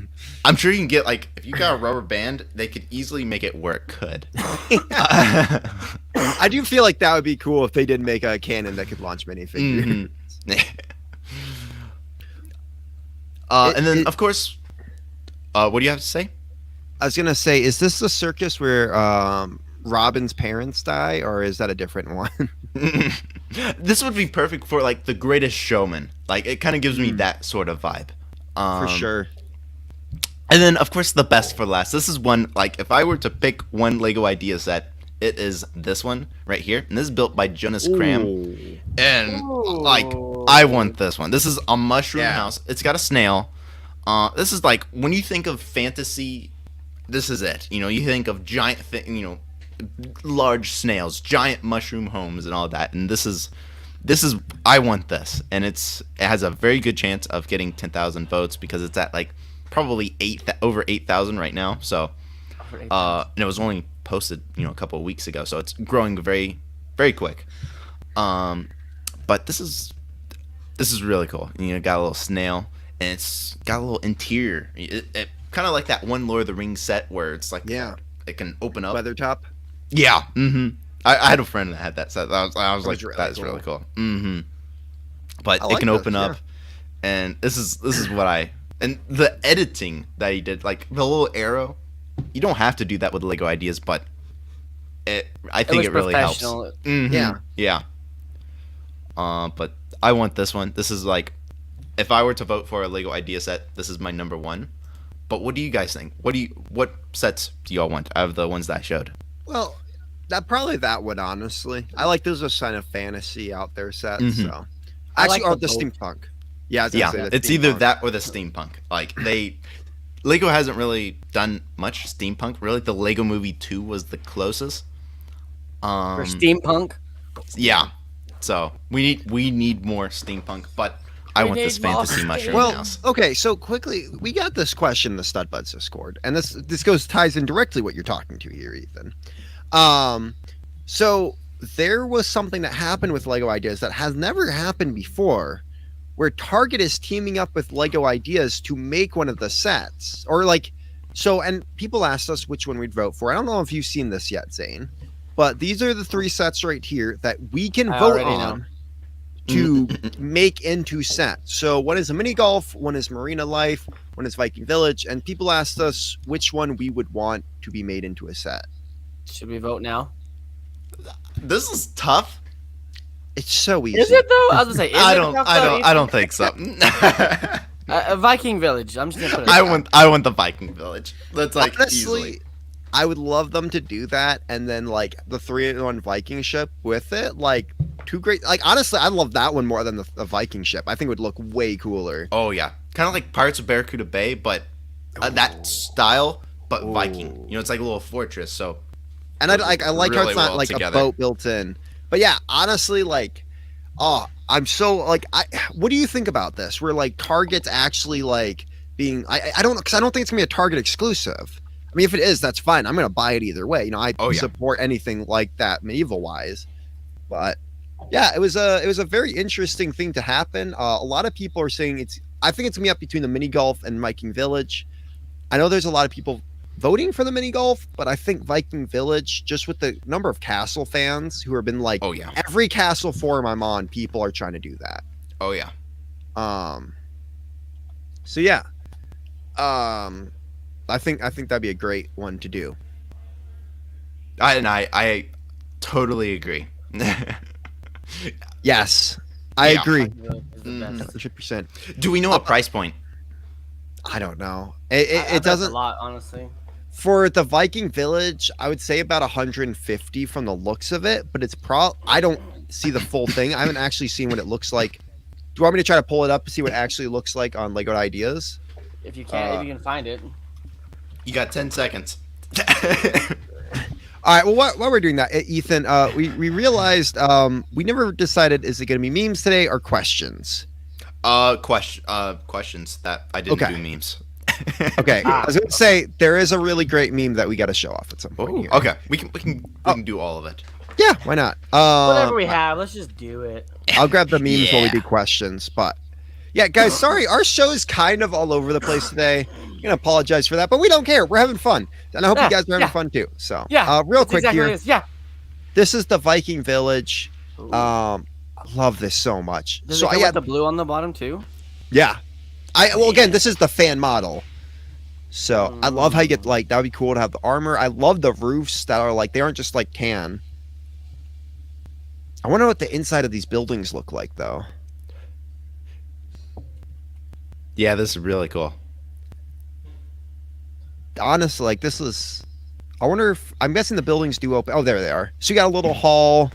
I'm sure you can get if you got a rubber band, they could easily make it where it could. I do feel like that would be cool if they did make a cannon that could launch minifigures. And then of course, what do you have to say? I was gonna say, is this the circus where Robin's parents die, or is that a different one? This would be perfect for The Greatest Showman. It kind of gives me that sort of vibe. For sure. And then of course the best for last. This is one if I were to pick one Lego idea set, it is this one right here, and this is built by Jonas Kram. Ooh. And I want this one. This is a mushroom house. It's got a snail. This is when you think of fantasy, this is it. You think of giant large snails, giant mushroom homes, and all that. And this is I want this, and it has a very good chance of getting 10,000 votes because it's at probably over 8,000 right now. So, and it was only posted a couple of weeks ago, so it's growing very, very quick. But this is really cool. Got a little snail, and it's got a little interior. It kind of like that one Lord of the Rings set where it's it can open up. Weathertop. Yeah. Mm-hmm. I had a friend that had that set. I was like, really that's cool. really cool. Mm-hmm. But I it like can this, open up, and this is what and the editing that he did, the little arrow. You don't have to do that with Lego Ideas, but I think it really helps. Mhm. Yeah. Yeah. But I want this one. This is if I were to vote for a Lego Idea set, this is my number one. But what do you guys think? What sets do y'all want out of the ones that I showed? Well, probably that one, honestly. I like those kind of fantasy out there sets. Mhm. So, I actually, like or the the both. steampunk. Yeah, I was gonna say the it's either steampunk. that or the steampunk. Lego hasn't really done much steampunk. Really, the Lego Movie 2 was the closest. For steampunk. Yeah. So we need more steampunk, but I We want this need more fantasy mushroom Well, house. okay, so quickly, we got this question in the Stud Buds Discord, and this ties in directly what you're talking to here, Ethan. So there was something that happened with Lego Ideas that has never happened before, where Target is teaming up with Lego Ideas to make one of the sets, and people asked us which one we'd vote for. I don't know if you've seen this yet, Zane, but these are the 3 sets right here that we can I vote already on to make into sets. So one is a mini golf, one is Marina Life, one is Viking Village, and people asked us which one we would want to be made into a set. Should we vote now? This is tough. It's so easy. Is it though? I was gonna say. I don't think so. Viking Village. I'm just gonna put it. I want the Viking Village. That's Honestly, easily. I would love them to do that, and then the 3-in-1 Viking ship with it. Two great. Honestly, I love that one more than the Viking ship. I think it would look way cooler. Oh yeah, kind of like Pirates of Barracuda Bay, but that style, but Viking. It's like a little fortress. So, And I like how really it's not well like together. a boat built in. But yeah, honestly, I'm so what do you think about this? Where Target's actually being I don't know, because I don't think it's gonna be a Target exclusive. I mean, if it is, that's fine. I'm gonna buy it either way. I support anything like that medieval wise. But yeah, it was a very interesting thing to happen. A lot of people are saying I think it's gonna be up between the mini golf and Viking Village. I know there's a lot of people voting for the mini golf, but I think Viking Village, just with the number of Castle fans who have been oh yeah, every Castle forum I'm on, people are trying to do that. oh yeah. So yeah, I think that'd be a great one to do. I totally agree. Yes. I Yeah. agree. Viking Village is the best. 100%. Do we know a price point? I don't know. I It bet doesn't. a lot, honestly. For the Viking Village, I would say about 150 from the looks of it, but it's I don't see the full thing. I haven't actually seen what it looks like. Do you want me to try to pull it up to see what it actually looks like on Lego Ideas? If you can find it. You got 10 seconds. All right. Well, while we're doing that, Ethan, we realized we never decided is it going to be memes today or questions. Questions that I didn't do memes. Okay, I was going to say there is a really great meme that we got to show off at some point. Here. Okay, we can do all of it. Yeah, why not? Whatever we have, let's just do it. I'll grab the memes while we do questions, but yeah, guys, sorry, our show is kind of all over the place today. I'm gonna apologize for that, but we don't care. We're having fun, and I hope you guys are having fun too. So, real quick exactly here. This. Yeah. This is the Viking Village. I love this so much. Does So it come with the blue on the bottom too? Yeah. Well, again, this is the fan model. So I love how you get like that would be cool to have the armor. I love the roofs that are like they aren't just like tan. I wonder what the inside of these buildings look like though. Yeah, this is really cool. Honestly, like this is. I wonder if I'm guessing the buildings do open. Oh, there they are. So you got a little hall.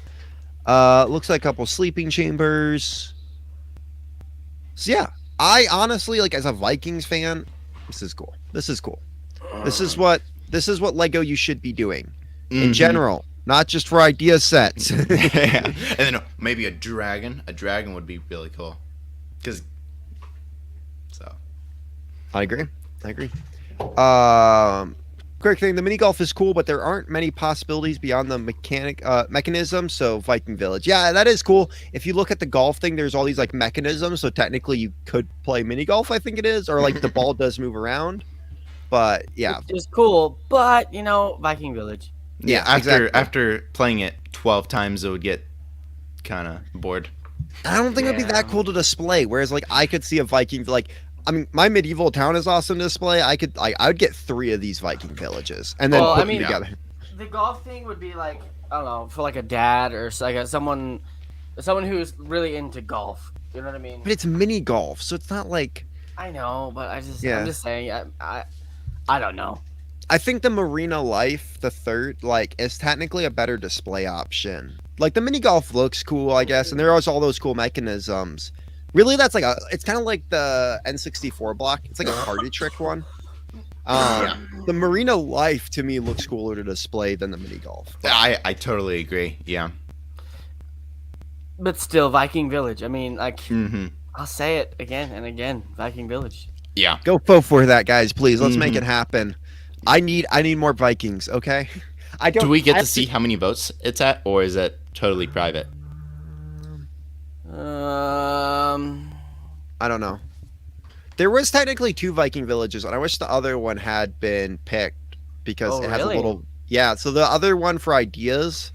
Looks like a couple sleeping chambers. So yeah, I honestly like as a Vikings fan, this is cool. This is cool. This is what Lego you should be doing in general, not just for idea sets. Yeah. And then maybe a dragon. A dragon would be really cool. I agree. Quick thing, the mini golf is cool, but there aren't many possibilities beyond the mechanism. So Viking Village, yeah, that is cool. If you look at the golf thing, there's all these like mechanisms. So technically, you could play mini golf. I think it is, or like the ball does move around. But yeah, it's cool. But Viking Village. Yeah, after playing it 12 times, it would get kind of bored. I don't think it'd be that cool to display. Whereas like I could see a Viking I mean, my medieval town is awesome to display. I would get 3 of these Viking villages and then put them together. The golf thing would be like I don't know for like a dad or like someone who's really into golf. You know what I mean? But it's mini golf, so it's not like. I know, but I'm just saying. I don't know. I think the Marina Life, the third, is technically a better display option. Like the mini golf looks cool, I guess, and there are all those cool mechanisms. Really, that's it's kind of like the N64 block. It's like a party trick one. The Marina Life to me looks cooler to display than the mini golf. I totally agree. Yeah. But still, Viking Village. I mean, I'll say it again and again. Viking Village. Yeah. Go vote for that, guys, please. Let's make it happen. I need more Vikings. Okay. Do we get to see how many votes it's at, or is it totally private? I don't know. There was technically 2 Viking villages, and I wish the other one had been picked because it has a little. Yeah, so the other one for ideas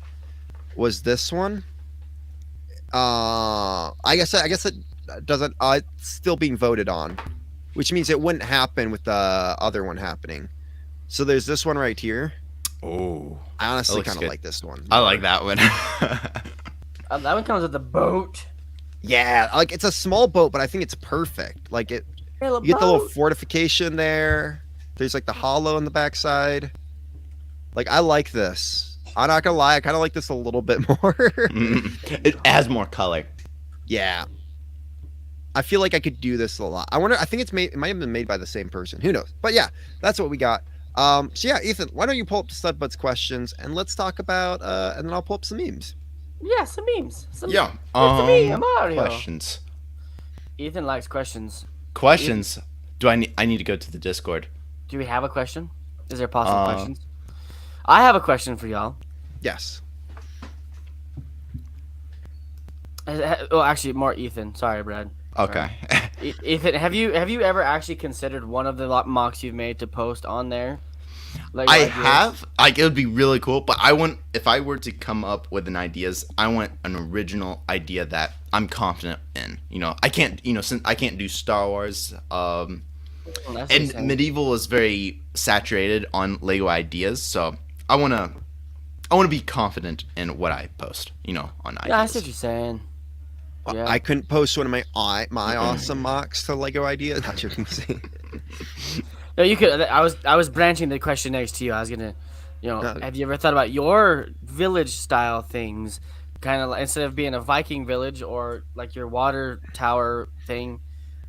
was this one. I guess it doesn't. It's still being voted on, which means it wouldn't happen with the other one happening. So there's this one right here. Oh, I honestly kind of like this one. I like that one. That one comes with the boat. Yeah, like it's a small boat, but I think it's perfect. Like you get the little fortification there. There's like the hollow on the backside. Like I like this. I'm not gonna lie, I kind of like this a little bit more. It has more color. Yeah, I feel like I could do this a lot. I think it might have been made by the same person. Who knows? But yeah, that's what we got. So yeah, Ethan, why don't you pull up the Studbuds questions and let's talk about and then I'll pull up some memes. Yeah, some memes. For me, Mario. Questions. Ethan likes questions. Questions? Do I need to go to the Discord? Do we have a question? Is there possible questions? I have a question for y'all. Yes. Well, actually, more Ethan. Sorry, Brad. Okay. Ethan, have you ever actually considered one of the mocks you've made to post on there? I have. It would be really cool, but if I were to come up with ideas, I want an original idea that I'm confident in. I can't. Since I can't do Star Wars. And medieval is very saturated on Lego ideas, so I wanna be confident in what I post. On ideas. Yeah, I see what you're saying. Yeah. I couldn't post one of my awesome mocks to Lego Ideas. Not joking. No, you could. I was branching the question next to you. I was gonna, have you ever thought about your village style things, kind of instead of being a Viking village or like your water tower thing?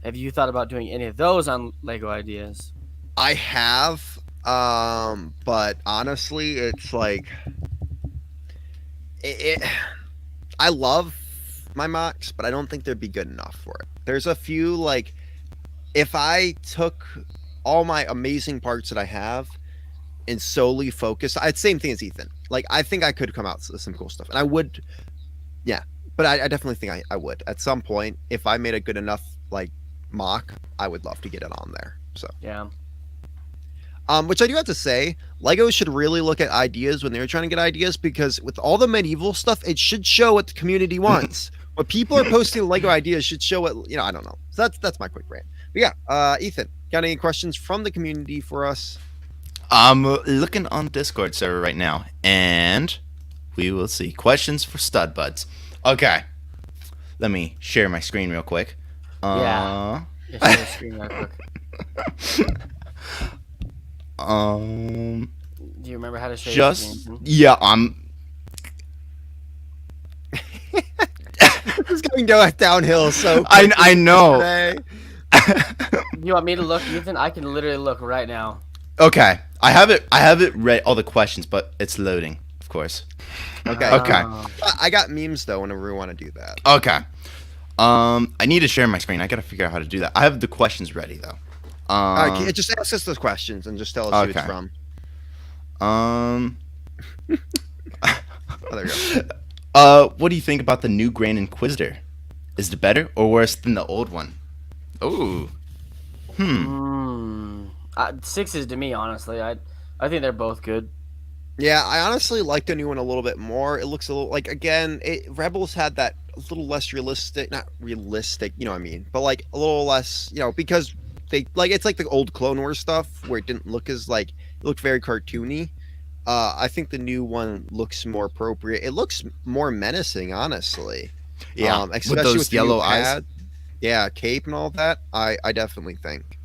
Have you thought about doing any of those on Lego Ideas? I have, but honestly, it's like I love my mocks, but I don't think they'd be good enough for it. There's a few, like, if I took all my amazing parts that I have and solely focused, same thing as Ethan. Like, I think I could come out with some cool stuff, and I would, yeah. But I definitely think I would at some point if I made a good enough like mock. I would love to get it on there. So yeah. Which I do have to say, Lego should really look at ideas when they're trying to get ideas, because with all the medieval stuff, it should show what the community wants. What people are posting Lego ideas should show what, I don't know. So that's my quick rant. But yeah, Ethan, got any questions from the community for us? I'm looking on the Discord server right now, and we will see questions for stud buds. Okay, let me share my screen real quick. Yeah, share the screen real quick. Do you remember how to share your screen? Yeah, This is going downhill. So I know. You want me to look, Ethan? I can literally look right now. Okay, I have it read all the questions, but it's loading, of course. Okay. I got memes though whenever we want to do that. Okay. I need to share my screen. I gotta figure out how to do that. I have the questions ready though. All right, just ask us those questions and just tell us who it's from. Oh, there you go. What do you think about the new Grand Inquisitor? Is it better or worse than the old one? Ooh. 6s to me, honestly. I think they're both good. Yeah, I honestly like the new one a little bit more. It looks a little like, again, Rebels had that a little less realistic, not realistic, you know what I mean, but like a little less, because they like, it's like the old Clone Wars stuff where it didn't look as like, it looked very cartoony. I think the new one looks more appropriate. It looks more menacing, honestly. Yeah, especially with those yellow eyes. Yeah, cape and all that. I definitely think.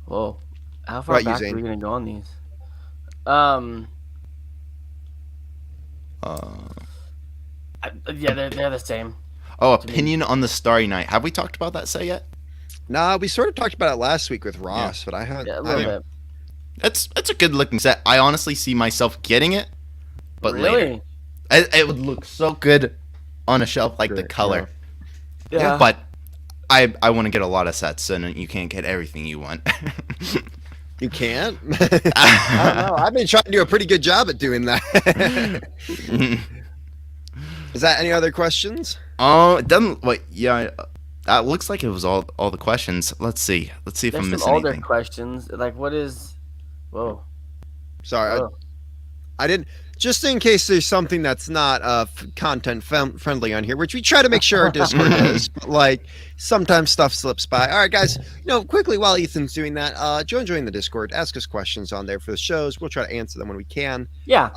Whoa, how far back are we gonna go on these? Yeah, they're the same. Oh, opinion on the Starry Night. Have we talked about that set yet? Nah, we sort of talked about it last week with Ross, but I haven't. Yeah, a little bit. It's a good looking set. I honestly see myself getting it, but really, later. It would look so good on a shelf, like the color. Yeah. But I want to get a lot of sets, and you can't get everything you want. You can't? I don't know. I've been trying to do a pretty good job at doing that. Is that any other questions? Oh, it doesn't. Wait, yeah. That looks like it was all the questions. Let's see if I'm missing older anything. Questions. Like, what is? Whoa. Sorry, Whoa. I didn't. Just in case there's something that's not content friendly on here, which we try to make sure our Discord is, but like sometimes stuff slips by. All right, guys, quickly while Ethan's doing that, join the Discord, ask us questions on there for the shows. We'll try to answer them when we can. Yeah.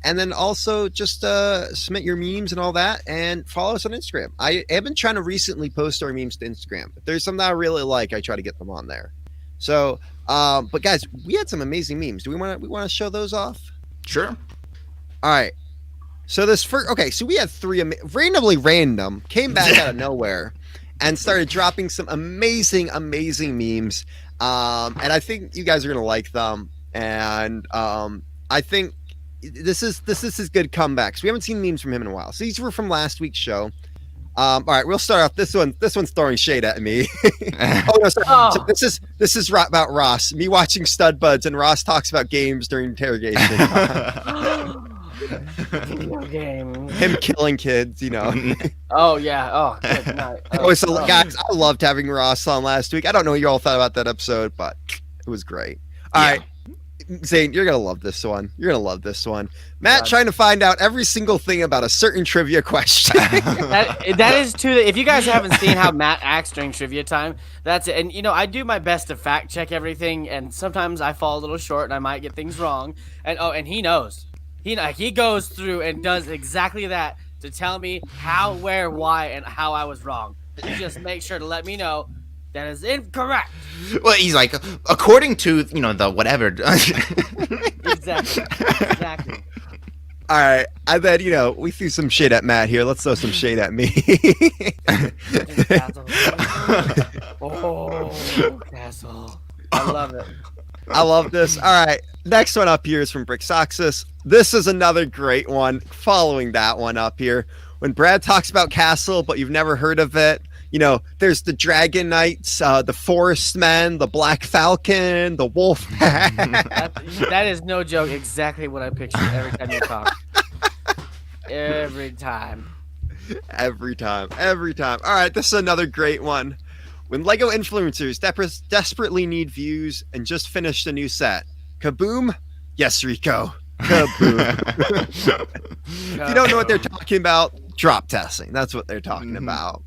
And then also just submit your memes and all that, and follow us on Instagram. I have been trying to recently post our memes to Instagram. If there's something I really like, I try to get them on there. So, but guys, we had some amazing memes. Do we want to show those off? Sure. All right. So so we had three randomly random came back out of nowhere and started dropping some amazing memes. And I think you guys are gonna like them. And I think this is good comebacks. We haven't seen memes from him in a while. So these were from last week's show. All right, we'll start off. This one's throwing shade at me. Oh no, sorry. Oh. So this is about Ross. Me watching Stud Buds, and Ross talks about games during interrogation. Video games. Him killing kids, Oh yeah. Oh, good night. Guys, I loved having Ross on last week. I don't know what you all thought about that episode, but it was great. All right, Zane, you're gonna love this one. Matt trying to find out every single thing about a certain trivia question. that is true. If you guys haven't seen how Matt acts during trivia time, that's it. And I do my best to fact check everything, and sometimes I fall a little short and I might get things wrong. And he knows. He goes through and does exactly that to tell me how, where, why, and how I was wrong. You just make sure to let me know that is incorrect. Well, he's like, according to, the whatever. Exactly. All right, I bet we threw some shade at Matt here. Let's throw some shade at me. Oh, Castle. I love it. I love this. All right, next one up here is from Bricksoxus. This is another great one. Following that one up here, when Brad talks about Castle, but you've never heard of it. There's the Dragon Knights, the Forest Men, the Black Falcon, the Wolf Pack. That is no joke. Exactly what I picture every time you talk. Every time. All right, this is another great one. When LEGO influencers desperately need views and just finished a new set. Kaboom? Yes, Rico. Kaboom. If you don't know what they're talking about, drop testing. That's what they're talking about.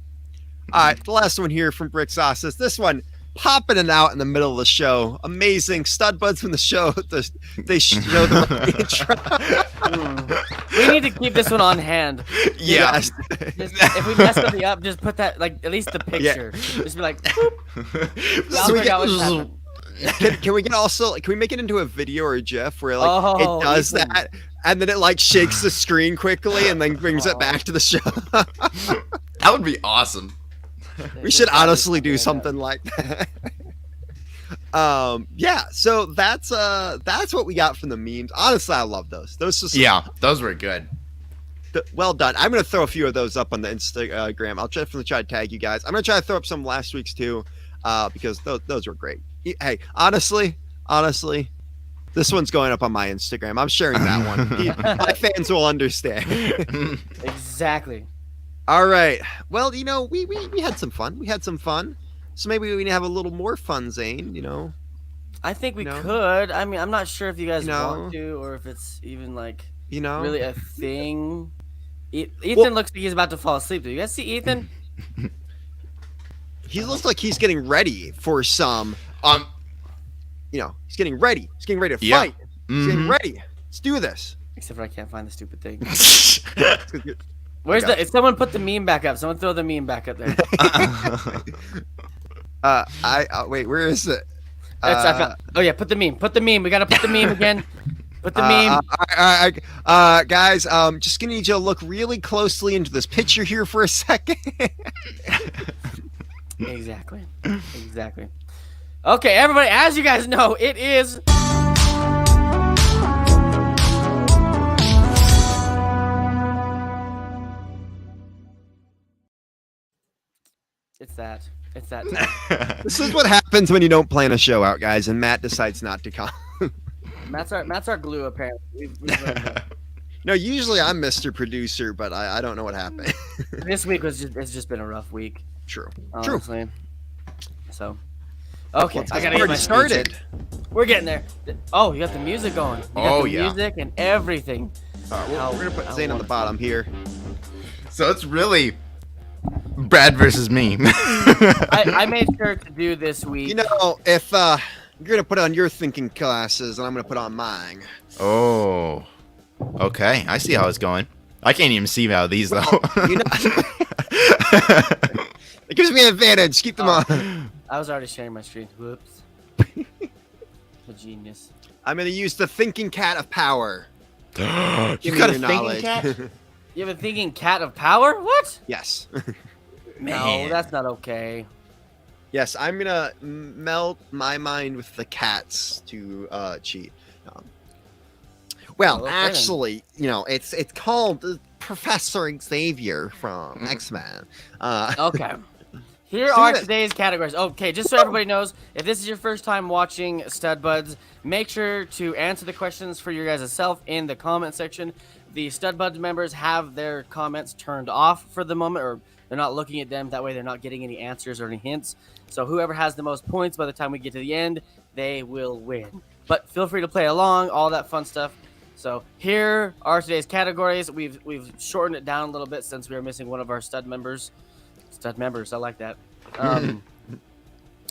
All right, the last one here from Bricksoxus. This one popping it out in the middle of the show. Amazing. Stud buds from the show. They show the intro. We need to keep this one on hand. Yeah. Just, if we mess something up, just put that, at least the picture. Yeah. Just be like, can we make it into a video or a GIF where it does that and then it shakes the screen quickly and then brings it back to the show? That would be awesome. We should honestly do something like that. Yeah, so that's what we got from the memes. Honestly, I love those. Those were good. Well done. I'm gonna throw a few of those up on the Instagram. I'll definitely try to tag you guys. I'm gonna try to throw up some last week's too, because those were great. Hey, honestly, this one's going up on my Instagram. I'm sharing that one. My fans will understand. Exactly. All right. Well, we had some fun. So maybe we can have a little more fun, Zane. I think we could. I mean, I'm not sure if you guys want to, or if it's even really a thing. Ethan looks like he's about to fall asleep. Do you guys see Ethan? He looks like he's getting ready for some. He's getting ready. He's getting ready to fight. He's getting ready. Let's do this. Except for I can't find the stupid thing. Where's if someone put the meme back up? Someone throw the meme back up there. Wait, where is it? Put the meme. Put the meme. We gotta put the meme again. Put the meme. Guys, just gonna need you to look really closely into this picture here for a second. Exactly. Okay, everybody, as you guys know, it is. It's that time. This is what happens when you don't plan a show out, guys, and Matt decides not to come. Matt's our glue, apparently. No, usually I'm Mr. Producer, but I don't know what happened. This week it's just been a rough week. True. Honestly. So, okay, I gotta get my started. We're getting there. Oh, you got the music going. You got the music and everything. We're gonna put Zane on the bottom here. So it's really Brad versus me. I made sure to do this week. If you're gonna put on your thinking classes, and I'm gonna put on mine. Oh, okay. I see how it's going. I can't even see how these though. It gives me an advantage. Keep them on. I was already sharing my screen. Whoops. A genius. I'm gonna use the thinking cat of power. You got a thinking cat? You have a thinking cat of power? What? Yes. No, that's not okay. Yes, I'm gonna melt my mind with the cats to cheat. Actually, it's called Professor Xavier from X-Men. Okay. Here are today's categories. Okay, just so everybody knows, if this is your first time watching Stud Buds, make sure to answer the questions for your guys' self in the comment section. The Stud Buds members have their comments turned off for the moment, or they're not looking at them. That way they're not getting any answers or any hints. So whoever has the most points by the time we get to the end, they will win. But feel free to play along, all that fun stuff. So here are today's categories. We've shortened it down a little bit since we are missing one of our stud members. Stud members, I like that.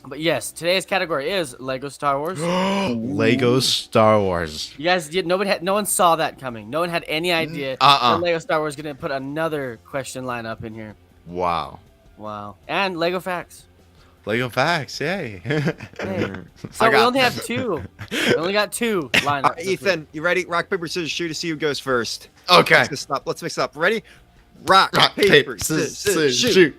But yes, today's category is Lego Star Wars. Lego Star Wars. You guys no one saw that coming. No one had any idea that Lego Star Wars is gonna put another question lineup in here. Wow. Wow. And Lego facts. Lego facts, yay. Hey. So we only have two. We only got two lineups. Ethan, you ready? Rock, paper, scissors, shoot to see who goes first. Okay. Let's mix it up. Ready? Rock, paper, scissors, shoot.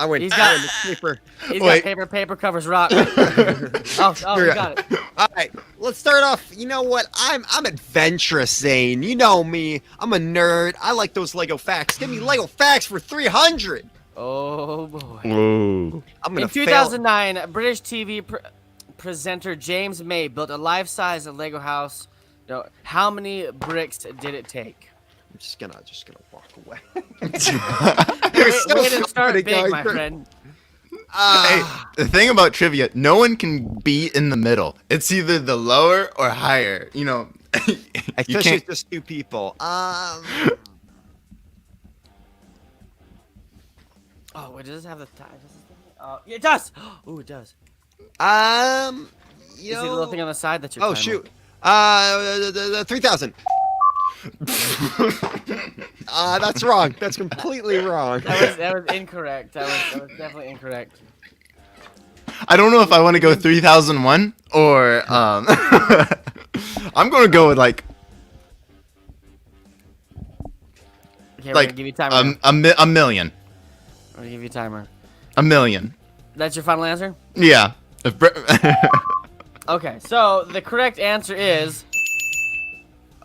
I win. He's got paper. He's got paper covers rock. Oh, you got it. All right, let's start off. You know what? I'm adventurous, Zane. You know me. I'm a nerd. I like those Lego facts. Give me Lego facts for 300. Oh boy. Whoa. In 2009, British TV presenter James May built a life-size Lego house. How many bricks did it take? I'm just gonna walk away. Way to start big, my friend. Hey, the thing about trivia, no one can be in the middle. It's either the lower or higher. You know, especially if just two people. Oh, wait, does this have the time? Yeah, it does. Oh, it does. You see the know, little thing on the side that you're. Oh shoot. The 3,000. That's wrong. That's completely wrong. That was incorrect. That was definitely incorrect. I don't know if I want to go 3001 or I'm going to go with like Okay, we're gonna give you a timer. a million. I'm gonna give you a timer. A million. That's your final answer? Yeah. Okay, so the correct answer is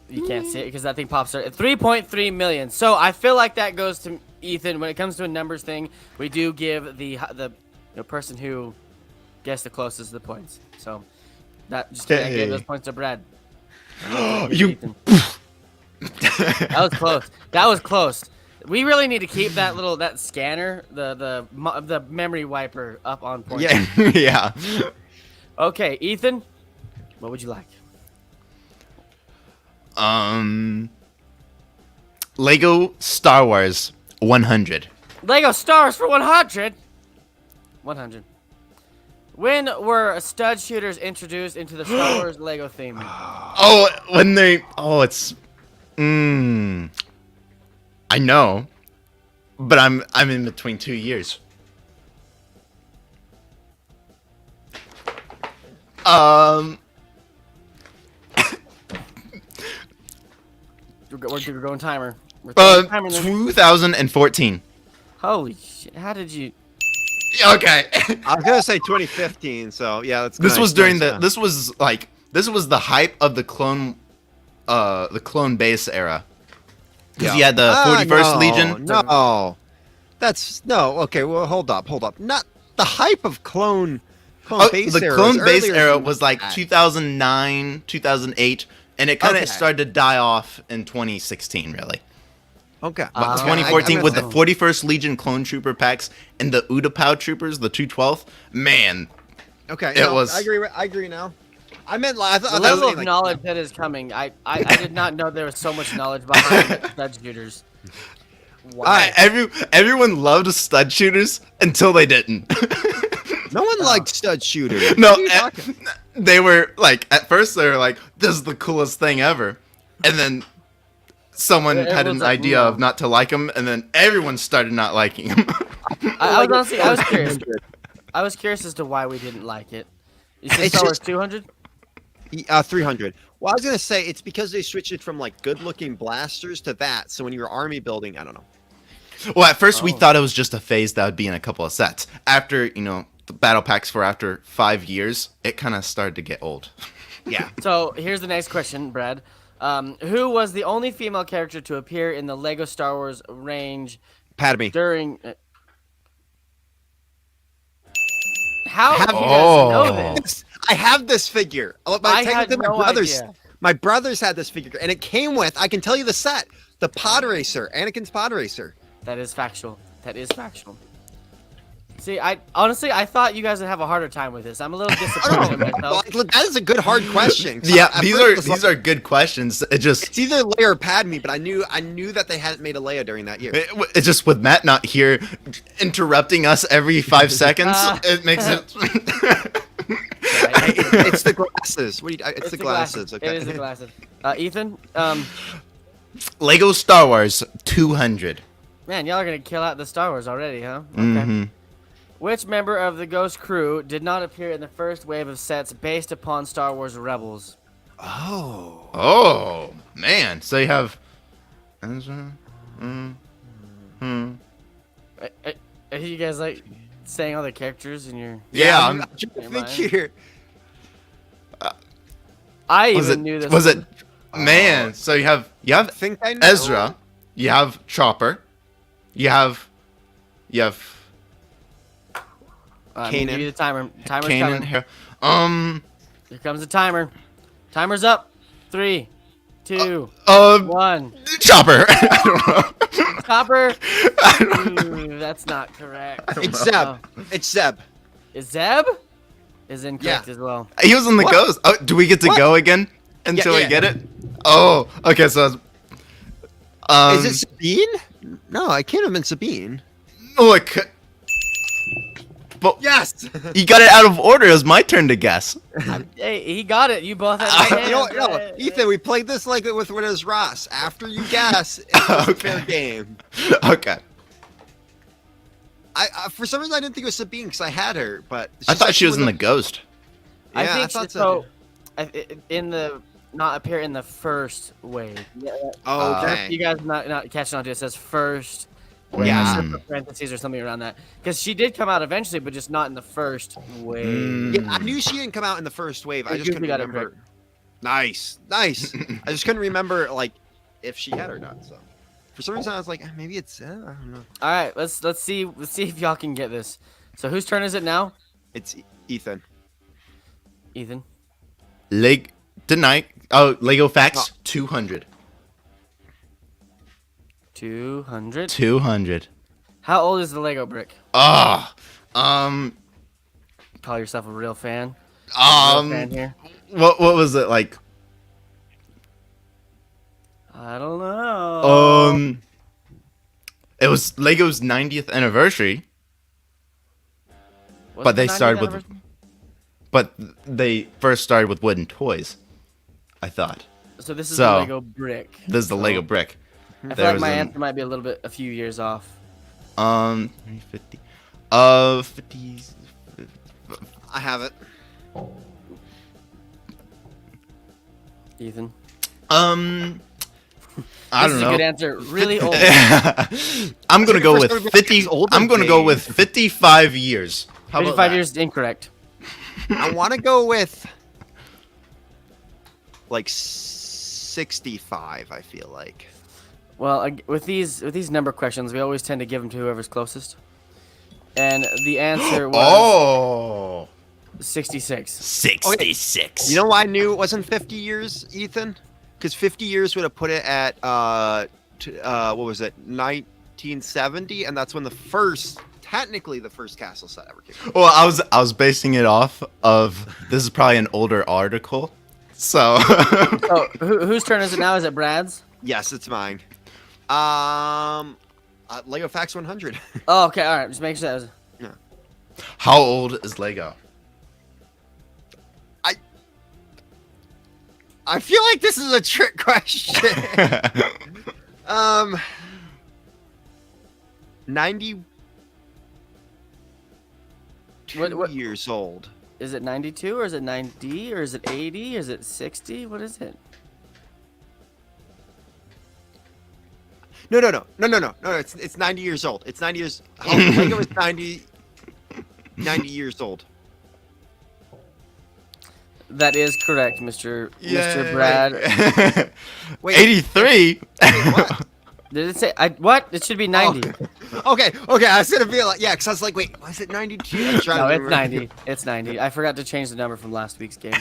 you can't see it because that thing pops out. 3.3 million. So I feel like that goes to Ethan. When it comes to a numbers thing, we do give the person who guessed the closest the points. So that just I gave those points to Brad. You. That was close. That was close. We really need to keep that scanner, the memory wiper up on point. Yeah. Yeah. Okay, Ethan, what would you like? Lego Star Wars 100. Lego Stars for 100. 100. When were stud shooters introduced into the Star Wars Lego theme? Oh, when they. Oh, it's. I know, but I'm in between 2 years. We're going timer. We're throwing timer in there. 2014. Holy shit! How did you? Okay. I was gonna say 2015. So yeah, that's. This was during the. This was the hype of the clone base era. Because you had the 41st Legion. No, okay, well, hold up. Not the hype of clone base era. The clone base era was like 2009, 2008, and it kind of started to die off in 2016, really. Okay. But 2014 with the 41st Legion clone trooper packs and the Utapau troopers, the 212th, man. Okay. It was. I agree now. I meant the level of knowledge that is coming. I did not know there was so much knowledge behind stud shooters. Wow. Everyone loved stud shooters until they didn't. No one liked stud shooters. No, they were like at first they were like, "This is the coolest thing ever," and then someone had an idea of not to like them, and then everyone started not liking them. I was curious. I was curious as to why we didn't like it. You said Star Wars 200? 300. Well, I was gonna say it's because they switched it from like good-looking blasters to that. So when you're army building, I don't know. Well, at first we thought it was just a phase that would be in a couple of sets. After the battle packs for after 5 years, it kind of started to get old. Yeah. So here's the next question, Brad. Who was the only female character to appear in the Lego Star Wars range? Padme. During. How do you guys know this? I have this figure. I had no idea. My brothers had this figure, and it came with, I can tell you the set, the Pod Racer, Anakin's Pod Racer. That is factual. See, I honestly thought you guys would have a harder time with this. I'm a little disappointed in myself. Well, that is a good hard question. Yeah, At these first it was these are good questions. it's either Leia or Padme, but I knew that they hadn't made a Leia during that year. It's just with Matt not here, interrupting us every 5 seconds. It makes it. It's the glasses. It's the glasses. Okay. It is the glasses. Ethan, Lego Star Wars 200. man, y'all are gonna kill out the Star Wars already, huh? Okay. Mm-hmm. Which member of the Ghost crew did not appear in the first wave of sets based upon Star Wars Rebels? Oh. Oh man, so you have. Are you guys like saying all the characters in your? Yeah, I'm trying to think here. I was even it knew this. was one. it man? So you have I think I know. Ezra, you have Chopper, you have I'm gonna give you the timer. Timer's Kanan coming. here. Here comes the timer. Timer's up. 3, 2, 1. Chopper. I don't know. Chopper. Ooh, that's not correct. It's Zeb. It's Zeb. Is Zeb? Is incorrect as well. He was in the Ghost. Oh, do we get to go again until we get it? Oh, okay. So, Is it Sabine? No, I can't have been Sabine. look. But Yes. you got it out of order. It was my turn to guess. Hey, he got it. You both had the You know, no, Ethan, we played this like with when it was Ross. After you guess, it was a fair game. Okay. I for some reason I didn't think it was Sabine because I had her, but I thought she was in the Ghost. Yeah, I think thought so. In the not appear in the first wave. Oh, okay. You guys not catching on to it. It says first. Or Yeah. separate parentheses or something around that. Because she did come out eventually, but just not in the first wave. Yeah, I knew she didn't come out in the first wave. I You just couldn't got it remember. correct. Nice. I just couldn't remember like if she had or not. So for some reason I was like, maybe it's I don't know. All right, let's see if y'all can get this. So whose turn is it now? It's Ethan. Ethan. Lego Facts 200. 200. 200. How old is the Lego brick? Call Call yourself a real fan. Real fan here. what was it like? I don't know. It was Lego's 90th anniversary, What's but the they 90th started with, anniversary? but they first started with wooden toys. I thought So this is the Lego brick. this is the Lego brick. I feel like my answer might be a few years off. 50. 50. I have it. Ethan. I This don't is know. a good answer. Really old. I'm gonna go with First one 50. older I'm gonna go than with 55 years. How about 55 that? years incorrect. I want to go with like 65. I feel like. Well, with these number questions, we always tend to give them to whoever's closest. And the answer was 66. 66. You know why I knew it wasn't 50 years, Ethan? Because 50 years would have put it at what was it, 1970, and that's when technically the first castle set ever came out. Well, I was basing it off of this is probably an older article, so. So whose turn is it now? Is it Brad's? Yes, it's mine. Lego Facts 100. Oh, okay. All right. Just make sure that was. How old is Lego? I feel like this is a trick question. 92 What- years old. Is it 92 or is it 90 or is it 80 or is it 60? What is it? No. It's 90 years old. It's 90 years. Lego is 90 years old. That is correct, Mr. Brad. Wait. 83. What? Did it say what? It should be 90. Okay. I was gonna be like, yeah, because I was like, wait, was it 92? No, it's 90. It's 90. I forgot to change the number from last week's game.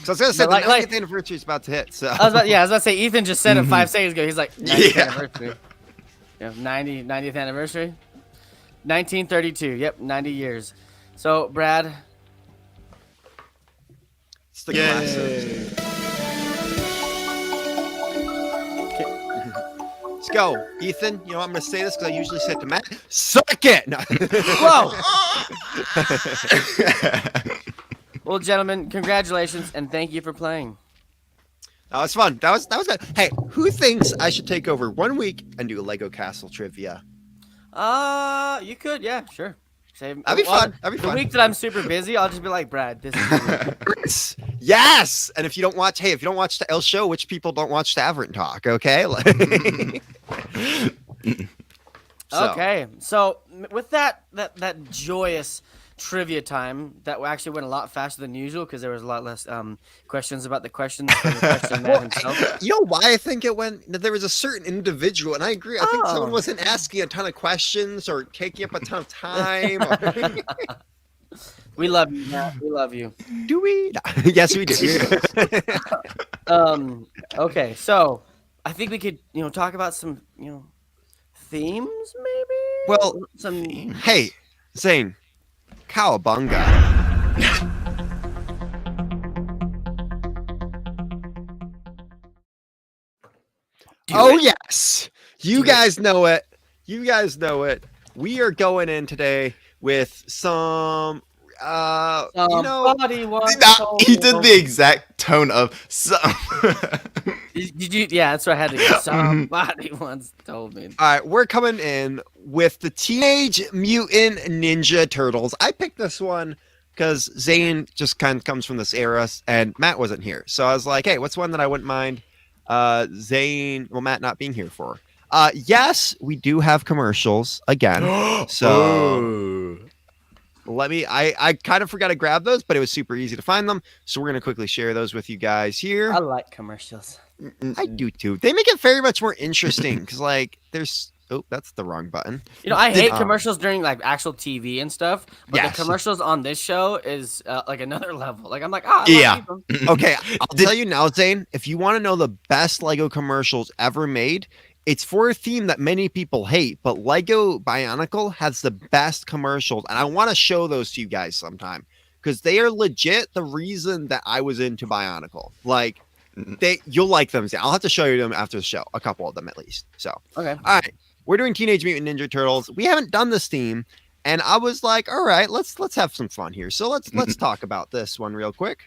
So I was gonna say But the 90th anniversary is about to hit. So I was about to say Ethan just said it 5 seconds ago. He's like 90th Yeah. anniversary. Yeah, 90th anniversary. 1932. Yep, 90 years. So, Brad. It's the classic. Let's go, Ethan. You know, I'm going to say this because I usually say it to Matt. Suck it! No. Whoa! Well, gentlemen, congratulations and thank you for playing. That was fun. That was good. Hey, who thinks I should take over 1 week and do a Lego Castle trivia? You could, yeah, sure. That'd be fun. That'd be fun. The week that I'm super busy, I'll just be like, Brad, this is yes. And if you don't watch the El Show, which people don't watch Tavern Talk, okay? Okay. So with that joyous trivia time that actually went a lot faster than usual because there was a lot less questions about the questions from the question man himself. You know why I think it went? There was a certain individual, and I agree. I think someone wasn't asking a ton of questions or taking up a ton of time. We love you, Matt. We love you. Do we? No. Yes, we do. Okay, so I think we could, talk about some, themes maybe. Well, hey, Zane. Cowabunga. Yes. You guys know it. We are going in today with some somebody once he did the exact tone of some. Did you? Yeah, that's what I had to get. Somebody once told me. All right, we're coming in with the Teenage Mutant Ninja Turtles. I picked this one because Zane just kind of comes from this era, and Matt wasn't here. So I was like, hey, what's one that I wouldn't mind Matt not being here for? Yes, we do have commercials again. So I kind of forgot to grab those, but it was super easy to find them. So we're going to quickly share those with you guys here. I like commercials. I do too. They make it very much more interesting because there's that's the wrong button. I hate commercials during actual TV and stuff, but the commercials on this show is another level. I'm like, yeah. Okay, I'll tell you now, Zane, if you want to know the best Lego commercials ever made, it's for a theme that many people hate, but Lego Bionicle has the best commercials, and I want to show those to you guys sometime because they are legit the reason that I was into Bionicle. You'll like them. I'll have to show you them after the show, a couple of them at least. So, okay. All right. We're doing Teenage Mutant Ninja Turtles. We haven't done this theme, and I was like, all right, let's have some fun here. So let's talk about this one real quick.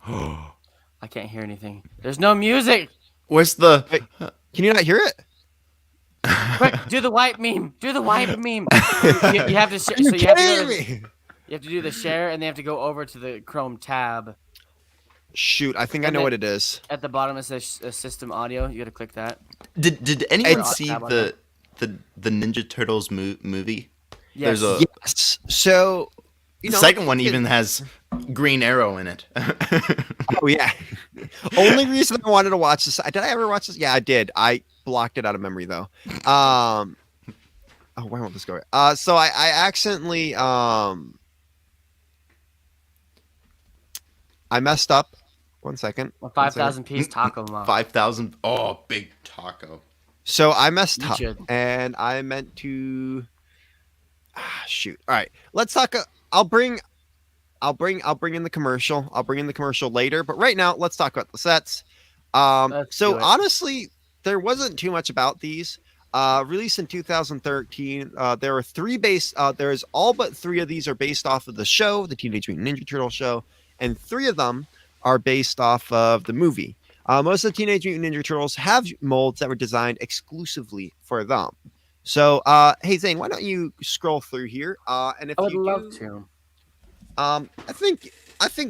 I can't hear anything. There's no music. Where's the Wait, can you not hear it? Quick, do the wipe meme. Do the wipe meme. You have to share. You have to do the share, and they have to go over to the Chrome tab. Shoot, I think I know what it is. At the bottom it says system audio. You got to click that. Did anyone see the Ninja Turtles movie? Yes. Yes. So the second one even has Green Arrow in it. Oh yeah. Only reason I wanted to watch this. Did I ever watch this? Yeah, I did. I blocked it out of memory though. Why won't this go? So I accidentally I messed up. 1 second. 5,000 piece taco. 5,000. Oh, big taco. So I messed up, and I meant to. Shoot. All right. Let's talk. I'll bring in the commercial. I'll bring in the commercial later. But right now, let's talk about the sets. Honestly, there wasn't too much about these. Released in 2013. There are three there's all but three of these are based off of the show, the Teenage Mutant Ninja Turtle show, and three of them are based off of the movie. Most of the Teenage Mutant Ninja Turtles have molds that were designed exclusively for them. So, hey Zane, why don't you scroll through here? And if I would love to. I think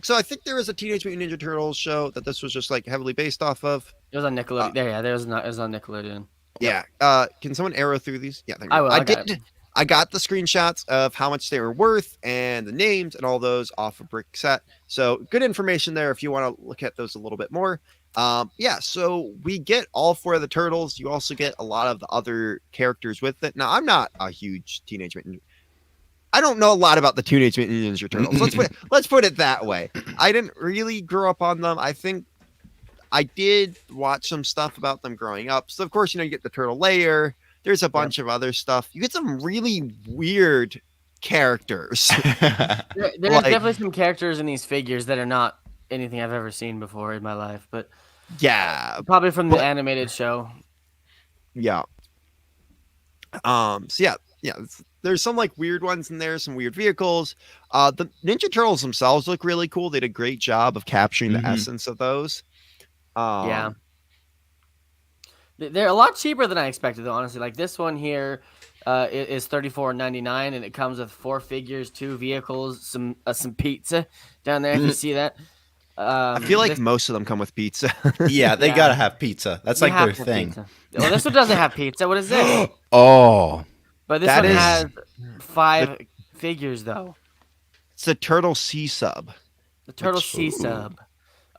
so. I think there was a Teenage Mutant Ninja Turtles show that this was just heavily based off of. It was on Nickelodeon. It was on Nickelodeon. Yeah. Can someone arrow through these? Yeah, I will. I got the screenshots of how much they were worth and the names and all those off of Brick Set. So good information there if you want to look at those a little bit more. So we get all four of the turtles. You also get a lot of the other characters with it. Now, I'm not a huge Teenage Mutant. I don't know a lot about the Teenage Mutant Ninja Turtles. Let's put it that way. I didn't really grow up on them. I think I did watch some stuff about them growing up. So of course, you get the turtle layer. There's a bunch of other stuff. You get some really weird characters. There's definitely some characters in these figures that are not anything I've ever seen before in my life, but yeah, probably from the animated show. Yeah. So yeah. There's some like weird ones in there, some weird vehicles. The Ninja Turtles themselves look really cool. They did a great job of capturing the essence of those. Yeah. They're a lot cheaper than I expected, though, honestly. Like this one here is $34.99, and it comes with 4 figures, 2 vehicles, some pizza down there. If you see that. I feel like most of them come with pizza. Yeah, they gotta have pizza. That's like their thing. Pizza. Well, this one doesn't have pizza. What is this? Oh, but this one has 5 figures, though. It's the Turtle C sub. The Turtle C sub.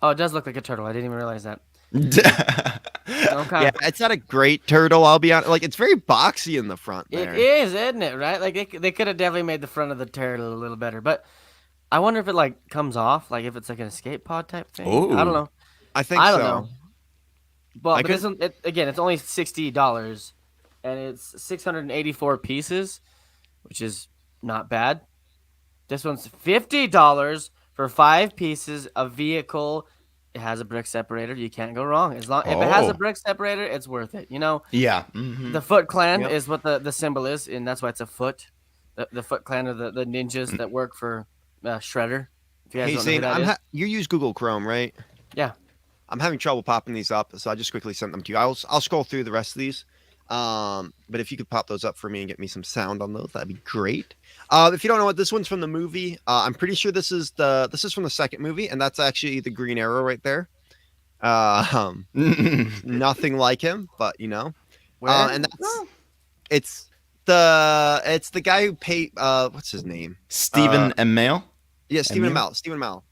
Oh, it does look like a turtle. I didn't even realize that. Okay. Yeah, it's not a great turtle. I'll be honest. Like it's very boxy in the front. There. It is, isn't it? Right? Like they could have definitely made the front of the turtle a little better, but. I wonder if it like comes off, like if it's like an escape pod type thing. Ooh. I don't know. I don't know. But this one, again, it's only $60, and it's 684 pieces, which is not bad. This one's $50 for 5 pieces of vehicle. It has a brick separator. You can't go wrong. If it has a brick separator, it's worth it. You know. Yeah. The Foot Clan is what the symbol is, and that's why it's a foot. The Foot Clan are the ninjas that work for. Shredder. If you guys don't know who that is. You use Google Chrome, right? Yeah. I'm having trouble popping these up, so I just quickly sent them to you. I'll scroll through the rest of these. But if you could pop those up for me and get me some sound on those, that'd be great. If you don't know what this one's from the movie, I'm pretty sure this is from the second movie, and that's actually the Green Arrow right there. Nothing like him, but you know. And it's the guy who paid what's his name? Stephen Amell? Yeah, Stephen Amell.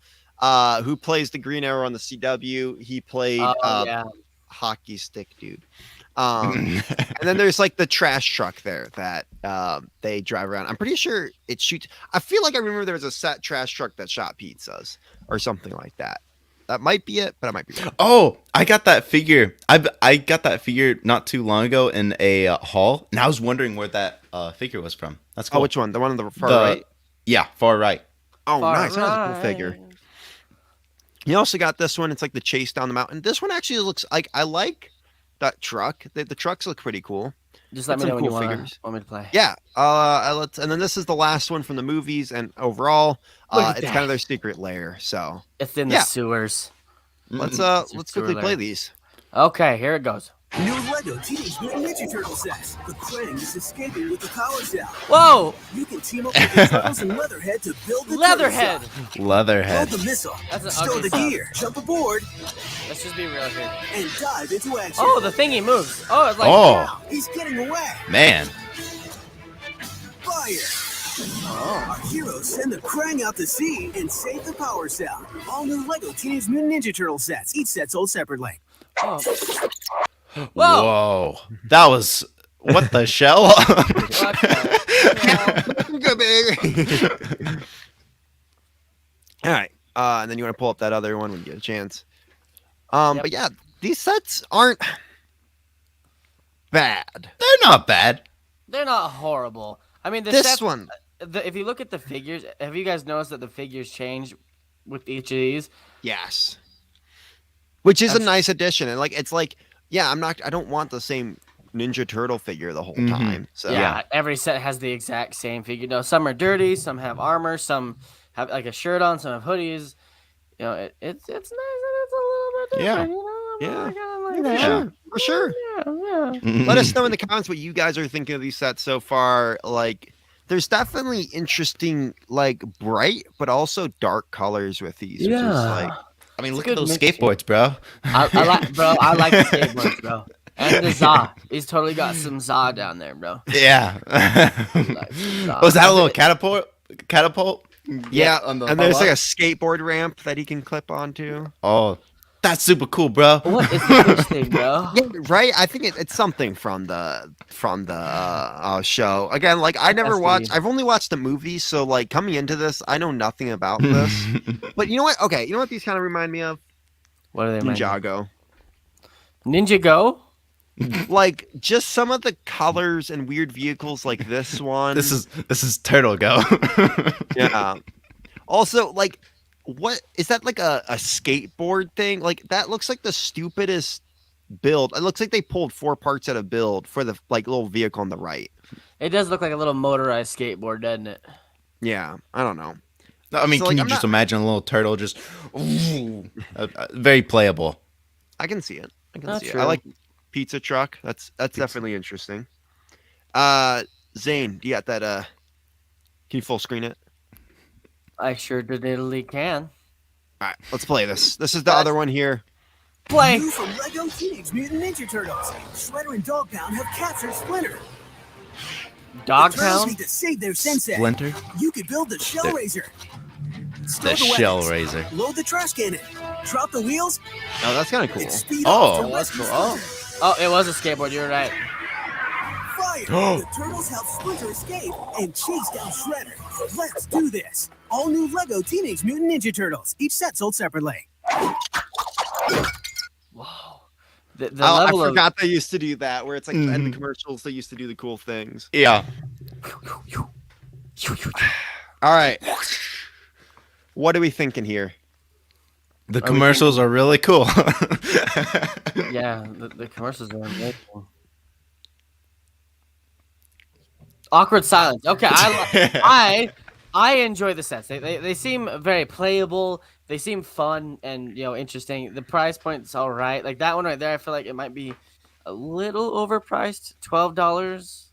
Who plays the Green Arrow on the CW. He played hockey stick dude. And then there's like the trash truck there that they drive around. I'm pretty sure it shoots. I feel like I remember there was a set trash truck that shot pizzas or something like that. That might be it, but I might be wrong. Oh, I got that figure. I got that figure not too long ago in a haul, and I was wondering where that figure was from. That's cool. Oh, which one? The one on the far right? Yeah, far right. Oh, nice. That was a cool figure. You also got this one. It's like the chase down the mountain. This one actually looks like I like that truck. The trucks look pretty cool. Just let me know when you want me to play. Yeah. And then this is the last one from the movies, and overall, it's kind of their secret lair. So it's in the sewers. Let's quickly play these. Okay, here it goes. New Lego Teenage Mutant Ninja Turtle sets. The Krang is escaping with the power cell. Whoa! You can team up with the Turtles and Leatherhead to build the Leatherhead. Leatherhead. Build the missile. That's an Stow the gear. Jump aboard. Let's just be real here. And dive into action. Oh, the thingy moves. Oh, it's like. Wow, he's getting away. Man. Fire. Our heroes send the Krang out to sea and save the power cell. All new Lego Teenage Mutant Ninja Turtle sets. Each set sold separately. Oh. Whoa. That was what the shell? All right. And then you want to pull up that other one when you get a chance. But yeah, these sets aren't bad. They're not bad. They're not horrible. I mean, this one. If you look at the figures, have you guys noticed that the figures change with each of these? Yes. Which is a nice addition, and like it's like, yeah, I don't want the same Ninja Turtle figure the whole time. So yeah, every set has the exact same figure. No, some are dirty, some have armor, some have like a shirt on, some have hoodies. You know, it's nice and it's a little bit different. You know? For sure. Yeah. Let us know in the comments what you guys are thinking of these sets so far. Like, there's definitely interesting, like bright but also dark colors with these. Yeah. Which is like, I mean, look at those skateboards, bro. I like the skateboards, bro. And the Za. He's totally got some Za down there, bro. Yeah. Was that a little catapult? Yeah. And there's like a skateboard ramp that he can clip onto. Oh, that's super cool, bro. What is the fish thing, bro? Yeah, right? I think it's something from the show. Again, like I've only watched the movie, so like coming into this, I know nothing about this. But you know what? Okay, you know what these kind of remind me of? What are they? Ninjago. Ninjago? Like just some of the colors and weird vehicles like this one. This is Turtle Go. Yeah. Also, like, what is that? Like a skateboard thing? Like that looks like the stupidest build. It looks like they pulled 4 parts out of build for the like little vehicle on the right. It does look like a little motorized skateboard, doesn't it? Yeah, I don't know. I mean, So, can like, you just imagine a little turtle just very playable? I can see it. I can That's see it. true. I like pizza truck. That's definitely interesting. Zane, do you got that? Can you full screen it? I sure diddly can. All right, let's play this. This is the other one here. Play. New from Lego Teenage Mutant Ninja Turtles. Shredder and Dog Pound have captured Splinter. Dog The turtles Pound? need to save their sensei. Splinter? You can build the Shell Razor. Stow The Shell weapons. Razor. Load the trash cannon. Drop the wheels. Oh, that's kind of cool. And speed Oh. off to Oh, that's rescue cool. Splinter. Oh, it was a skateboard. You're right. Fire! The turtles help Splinter escape and chase down Shredder. Let's do this. All new Lego Teenage Mutant Ninja Turtles. Each set sold separately. Whoa. The I level of forgot they used to do that, where it's like in the commercials they used to do the cool things. Yeah. All right, what are we thinking here? The commercials are really cool. yeah, the commercials are amazing. Awkward silence. Okay, I enjoy the sets. They seem very playable. They seem fun and interesting. The price point's all right. Like that one right there, I feel like it might be a little overpriced. $12.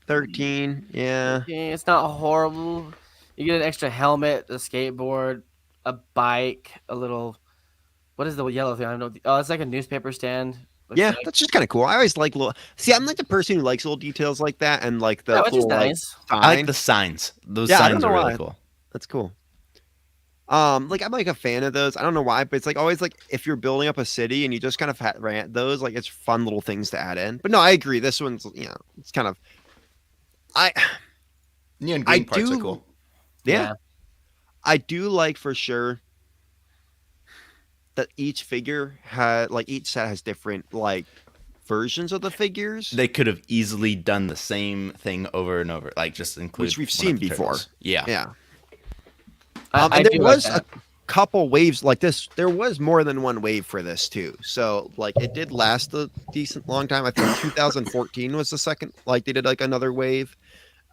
13, yeah. Okay, it's not horrible. You get an extra helmet, a skateboard, a bike, a little. What is the yellow thing? I don't know. Oh, it's like a newspaper stand. Looks Yeah, like. that's just kind of cool. I always like little. See, I'm like the person who likes little details like that, and like the Which is cool like nice. I like sign. the signs. Those Yeah, I don't signs know are really why. cool. That's cool. Like I'm like a fan of those. I don't know why, but it's like always like if you're building up a city and you just kind of rant those, like it's fun little things to add in. But no, I agree. This one's it's kind of. Yeah, and I green parts do. are cool. Yeah, I do like for sure that each figure had like each set has different like versions of the figures, They could have easily done the same thing over and over, like just include which we've one of seen the before. turtles. Yeah. Yeah. I And do there like was that. a couple waves like this. There was more than one wave for this too. So like it did last a decent long time. I think 2014 was the second. Like they did like another wave.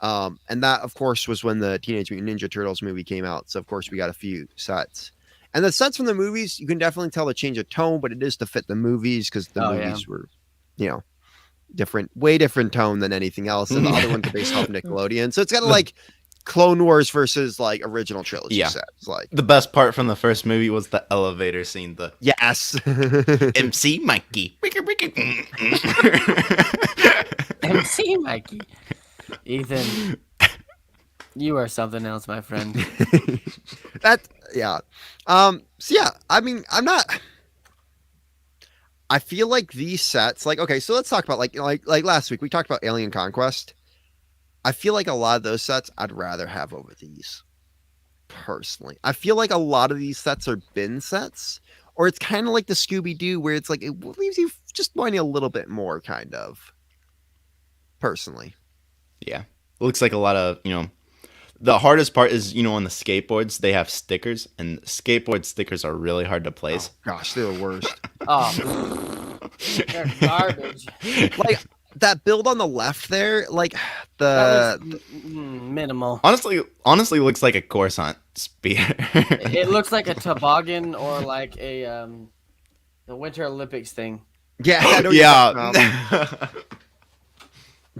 And that of course was when the Teenage Mutant Ninja Turtles movie came out. So of course we got a few sets. And the sets from the movies, you can definitely tell the change of tone, but it is to fit the movies because the movies were, different, way different tone than anything else. And the other ones are based off Nickelodeon. So it's kind of like Clone Wars versus like original trilogy sets. Like The best part from the first movie was the elevator scene. The yes, MC Mikey. MC Mikey. Ethan, you are something else, my friend. that yeah. So yeah, I mean, I feel like these sets, like okay, so let's talk about like last week we talked about Alien Conquest. I feel like a lot of those sets I'd rather have over these. Personally, I feel like a lot of these sets are bin sets, or it's kind of like the Scooby-Doo where it's like it leaves you just wanting a little bit more, kind of. Personally, Yeah. Looks like a lot of, the hardest part is, on the skateboards, they have stickers, and skateboard stickers are really hard to place. gosh, they're the worst. Oh, they're garbage. Like that build on the left there, like That the looks minimal. Honestly looks like a Coruscant spear. It looks like a toboggan or like a the Winter Olympics thing. yeah, I know what you're talking Yeah. about.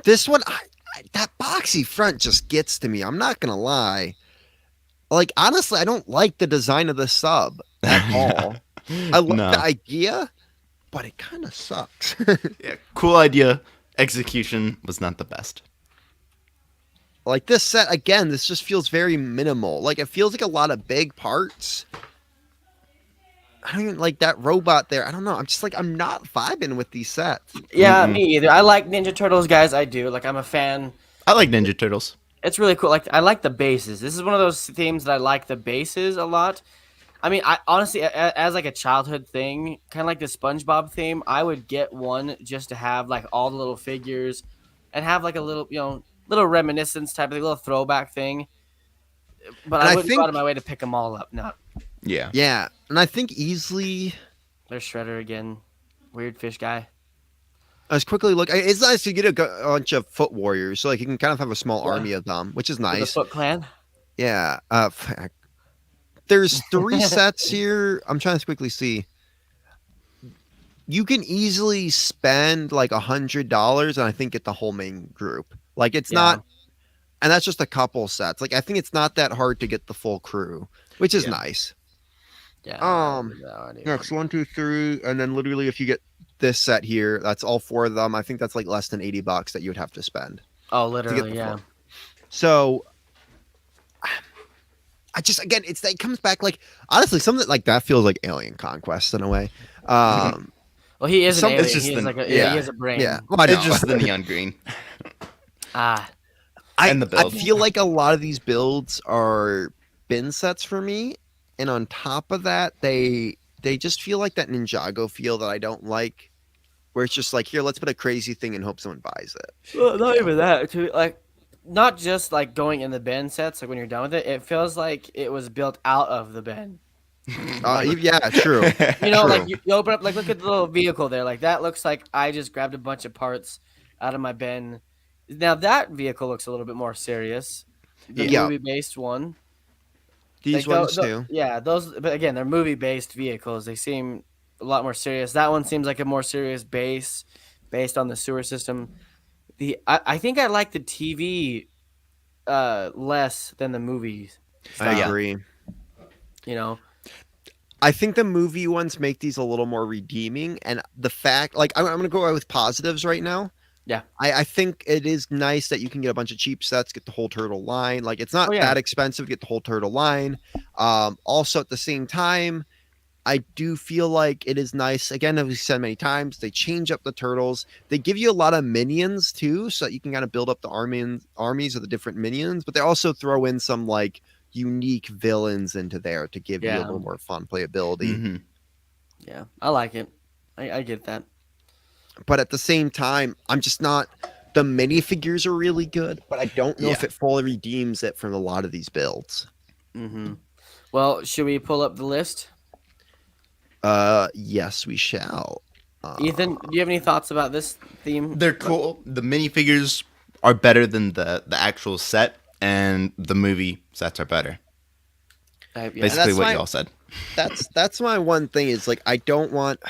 This one, that boxy front just gets to me. I'm not gonna lie. Like honestly, I don't like the design of the sub at all. I love No. the idea, but it kind of sucks. Yeah, cool idea. Execution was not the best. Like this set again, this just feels very minimal. Like it feels like a lot of big parts. I don't even like that robot there. I don't know. I'm just like I'm not vibing with these sets. Yeah, me either. I like Ninja Turtles, guys. I do. Like I'm a fan. I like Ninja Turtles. It's really cool. Like I like the bases. This is one of those themes that I like the bases a lot. I mean, I honestly, as like a childhood thing, kind of like the SpongeBob theme, I would get one just to have like all the little figures, and have like a little, little reminiscence type of thing, little throwback thing. But And I I wouldn't go think, out of my way to pick them all up. No, Yeah. yeah, and I think easily. there's Shredder again, weird fish guy. I was quickly look. It's nice to get a bunch of foot warriors, so like you can kind of have a small army of them, which is The nice. Foot Clan. Yeah. There's 3 sets here. I'm trying to quickly see. You can easily spend like $100 and I think get the whole main group. Like it's not, and that's just a couple sets. Like I think it's not that hard to get the full crew, which is nice. Yeah. Next 1, 2, 3, and then literally if you get this set here, that's all 4 of them. I think that's like less than $80 that you would have to spend. Oh, literally, yeah. So I just, again, it comes back like, honestly, something like that feels like Alien Conquest in a way. Well, he is an alien. It's just He is like yeah. he has a brain. Yeah, well, I know. It's just the neon green. And the I build. feel like a lot of these builds are bin sets for me, and on top of that, they just feel like that Ninjago feel that I don't like, where it's just like, here, let's put a crazy thing and hope someone buys it. Well, not even that. Like, not just like going in the bin sets. Like when you're done with it, it feels like it was built out of the bin. Yeah, true. Like you open up, like look at the little vehicle there. Like that looks like I just grabbed a bunch of parts out of my bin. Now that vehicle looks a little bit more serious. The movie-based one. These like, ones too. Yeah, those. But again, they're movie-based vehicles. They seem a lot more serious. That one seems like a more serious base, based on the sewer system. I think I like the TV less than the movies. I agree. I think the movie ones make these a little more redeeming, and the fact, like, I'm going to go out with positives right now. Yeah, I think it is nice that you can get a bunch of cheap sets, get the whole turtle line. Like, it's not that expensive to get the whole turtle line. Also, at the same time, I do feel like it is nice. Again, as we said many times, they change up the turtles. They give you a lot of minions too, so that you can kind of build up the armies of the different minions. But they also throw in some like unique villains into there to give you a little more fun playability. Mm-hmm. Yeah, I like it. I get that. But at the same time, I'm just not. The minifigures are really good, but I don't know if it fully redeems it from a lot of these builds. Mm-hmm. Well, should we pull up the list? Yes, we shall. Ethan, do you have any thoughts about this theme? They're cool. The minifigures are better than the actual set, and the movie sets are better. Basically what y'all said. That's my one thing is like I don't want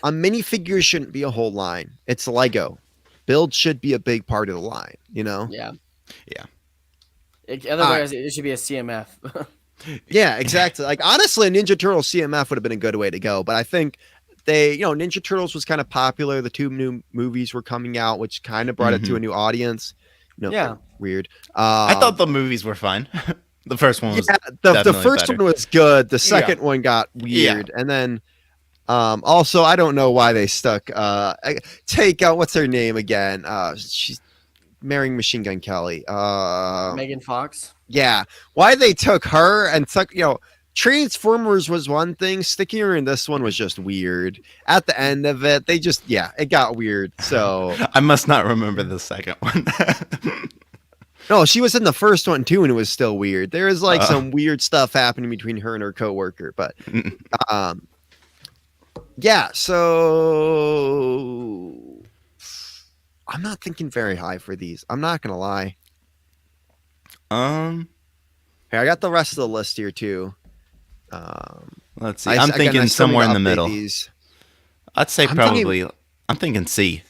a minifigure shouldn't be a whole line. It's Lego. Build should be a big part of the line, Yeah. Yeah. Otherwise, it should be a CMF. Yeah, exactly. Like honestly, a Ninja Turtle CMF would have been a good way to go, but I think Ninja Turtles was kind of popular. The 2 new movies were coming out, which kind of brought it to a new audience. Weird. I thought the movies were fine. The first one was the first one was good. The second one got weird, and then also I don't know why they stuck. Take out what's her name again? She's marrying Machine Gun Kelly. Megan Fox. Yeah, why they took her and took Transformers was one thing. Sticking her in this one was just weird. At the end of it, they just it got weird. So I must not remember the second one. No, she was in the first one too, and it was still weird. There is like some weird stuff happening between her and her coworker, but so I'm not thinking very high for these. I'm not gonna lie. Here, I got the rest of the list here too. Let's see. I'm thinking somewhere in the middle. These. I'd say I'm thinking C.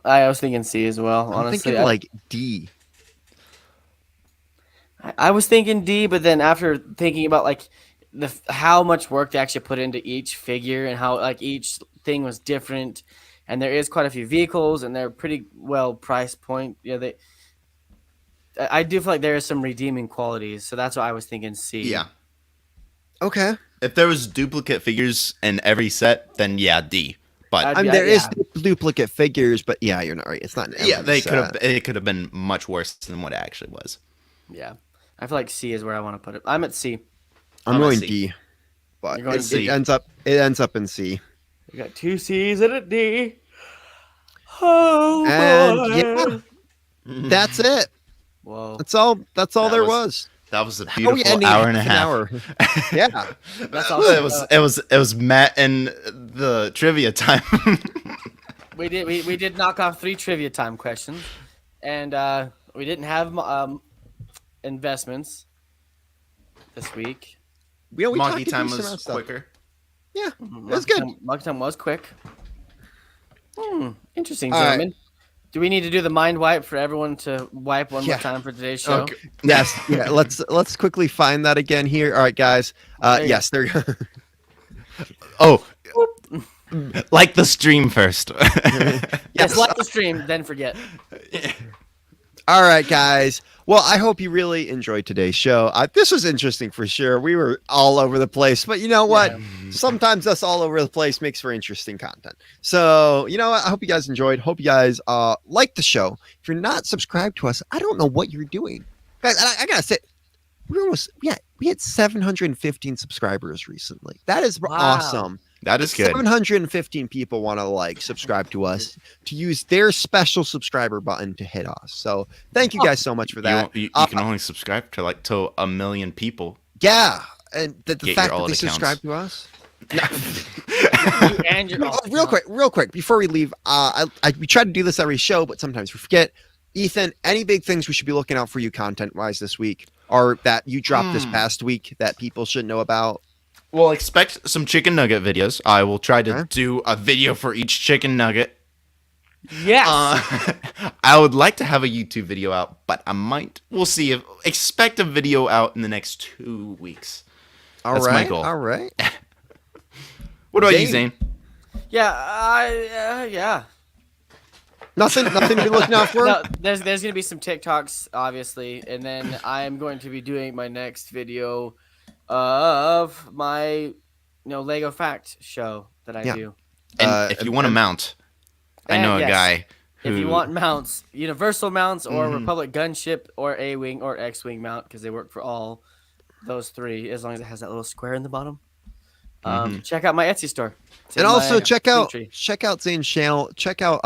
I was thinking C as well. I'm honestly, thinking like D. I was thinking D, but then after thinking about like how much work they actually put into each figure and how like each thing was different, and there is quite a few vehicles and they're pretty well price point. I do feel like there is some redeeming qualities, so that's why I was thinking C. Yeah. Okay. If there was duplicate figures in every set, then D. But there is duplicate figures, but you're not right. It's not. It could have been much worse than what it actually was. Yeah, I feel like C is where I want to put it. I'm at C. I'm going D. but You're going it ends up in C. We got 2 C's and a D. Oh, And boy. that's it. Whoa. That's all there was. That was a How are we beautiful ending hour and a an half. hour? Yeah. That's awesome. It was Matt and the trivia time. We did knock off 3 trivia time questions, and we didn't have investments this week. We Monkey talked a time decent amount was of stuff. quicker. Yeah, it was good. Monkey time was quick. Interesting, All right. gentlemen. Do we need to do the mind wipe for everyone to wipe one more time for today's show? Okay. Yes. Yeah. Let's quickly find that again here. All right, guys. Yes. There. Oh, like the stream first. Yes, like the stream, then forget. All right, guys. Well, I hope you really enjoyed today's show. This was interesting for sure. We were all over the place, but you know what? Yeah. Sometimes us all over the place makes for interesting content. So, you know what? I hope you guys enjoyed. Hope you guys liked the show. If you're not subscribed to us, I don't know what you're doing. Guys, I gotta say, we had 715 subscribers recently. That is awesome. That is good. 715 people want to subscribe to us to use their special subscriber button to hit us. So thank you guys so much for that. You can only subscribe to 1 million people. Yeah, and the fact that they accounts. subscribe to us. You and your Real quick, before we leave, we try to do this every show, but sometimes we forget. Ethan, any big things we should be looking out for you content-wise this week, or that you dropped this past week that people should know about? Well, expect some chicken nugget videos. I will try to do a video for each chicken nugget. Yes. I would like to have a YouTube video out, but I might. We'll see. Expect a video out in the next 2 weeks. That's my goal. All right. What about you, Zane? Yeah. Yeah. Nothing to be looking out for? No, there's going to be some TikToks, obviously, and then I'm going to be doing my next video of my Lego Fact show that I do. And if you want to mount, I know a guy who... If you want mounts, Universal mounts or Republic Gunship or A-Wing or X-Wing mount, because they work for all those 3, as long as it has that little square in the bottom. Check out my Etsy store. And also check out Zane's channel. Check out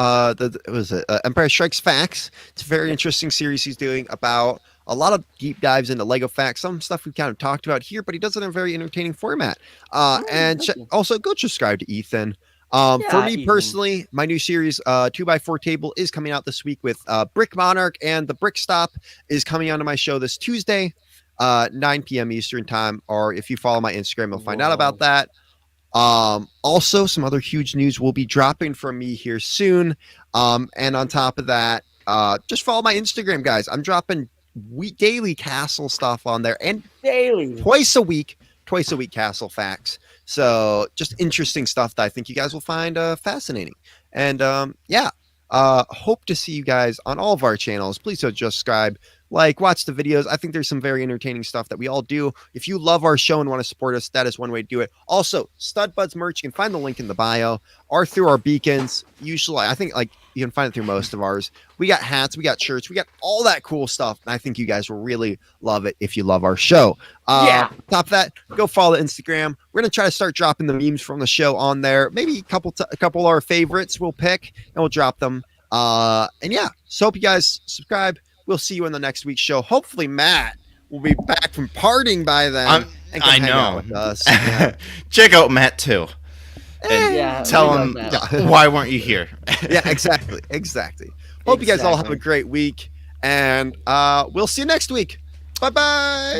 Empire Strikes Facts. It's a very interesting series he's doing about a lot of deep dives into Lego facts, some stuff we've kind of talked about here, but he does it in a very entertaining format. Also go subscribe to Ethan. For me personally, my new series, 2x4 Table, is coming out this week with Brick Monarch, and the Brick Stop is coming onto my show this Tuesday, 9 p.m. Eastern time. Or if you follow my Instagram, you'll find out about that. Also, some other huge news will be dropping from me here soon. And on top of that, just follow my Instagram, guys. I'm dropping daily castle stuff on there, and twice a week castle facts. So just interesting stuff that I think you guys will find fascinating. And hope to see you guys on all of our channels. Please don't just subscribe, watch the videos. I think there's some very entertaining stuff that we all do. If you love our show and want to support us, that is one way to do it. Also, Stud Buds merch, you can find the link in the bio, or through our beacons. Usually, I think you can find it through most of ours. We got hats, we got shirts, we got all that cool stuff. And I think you guys will really love it if you love our show. Top of that, go follow the Instagram. We're going to try to start dropping the memes from the show on there. Maybe a couple of our favorites we'll pick and we'll drop them. So hope you guys subscribe. We'll see you in the next week's show. Hopefully Matt will be back from partying by then. I know. With us. Yeah. Check out Matt too. And tell him why weren't you here? Yeah, exactly. Hope you guys all have a great week, and we'll see you next week. Bye-bye. Bye.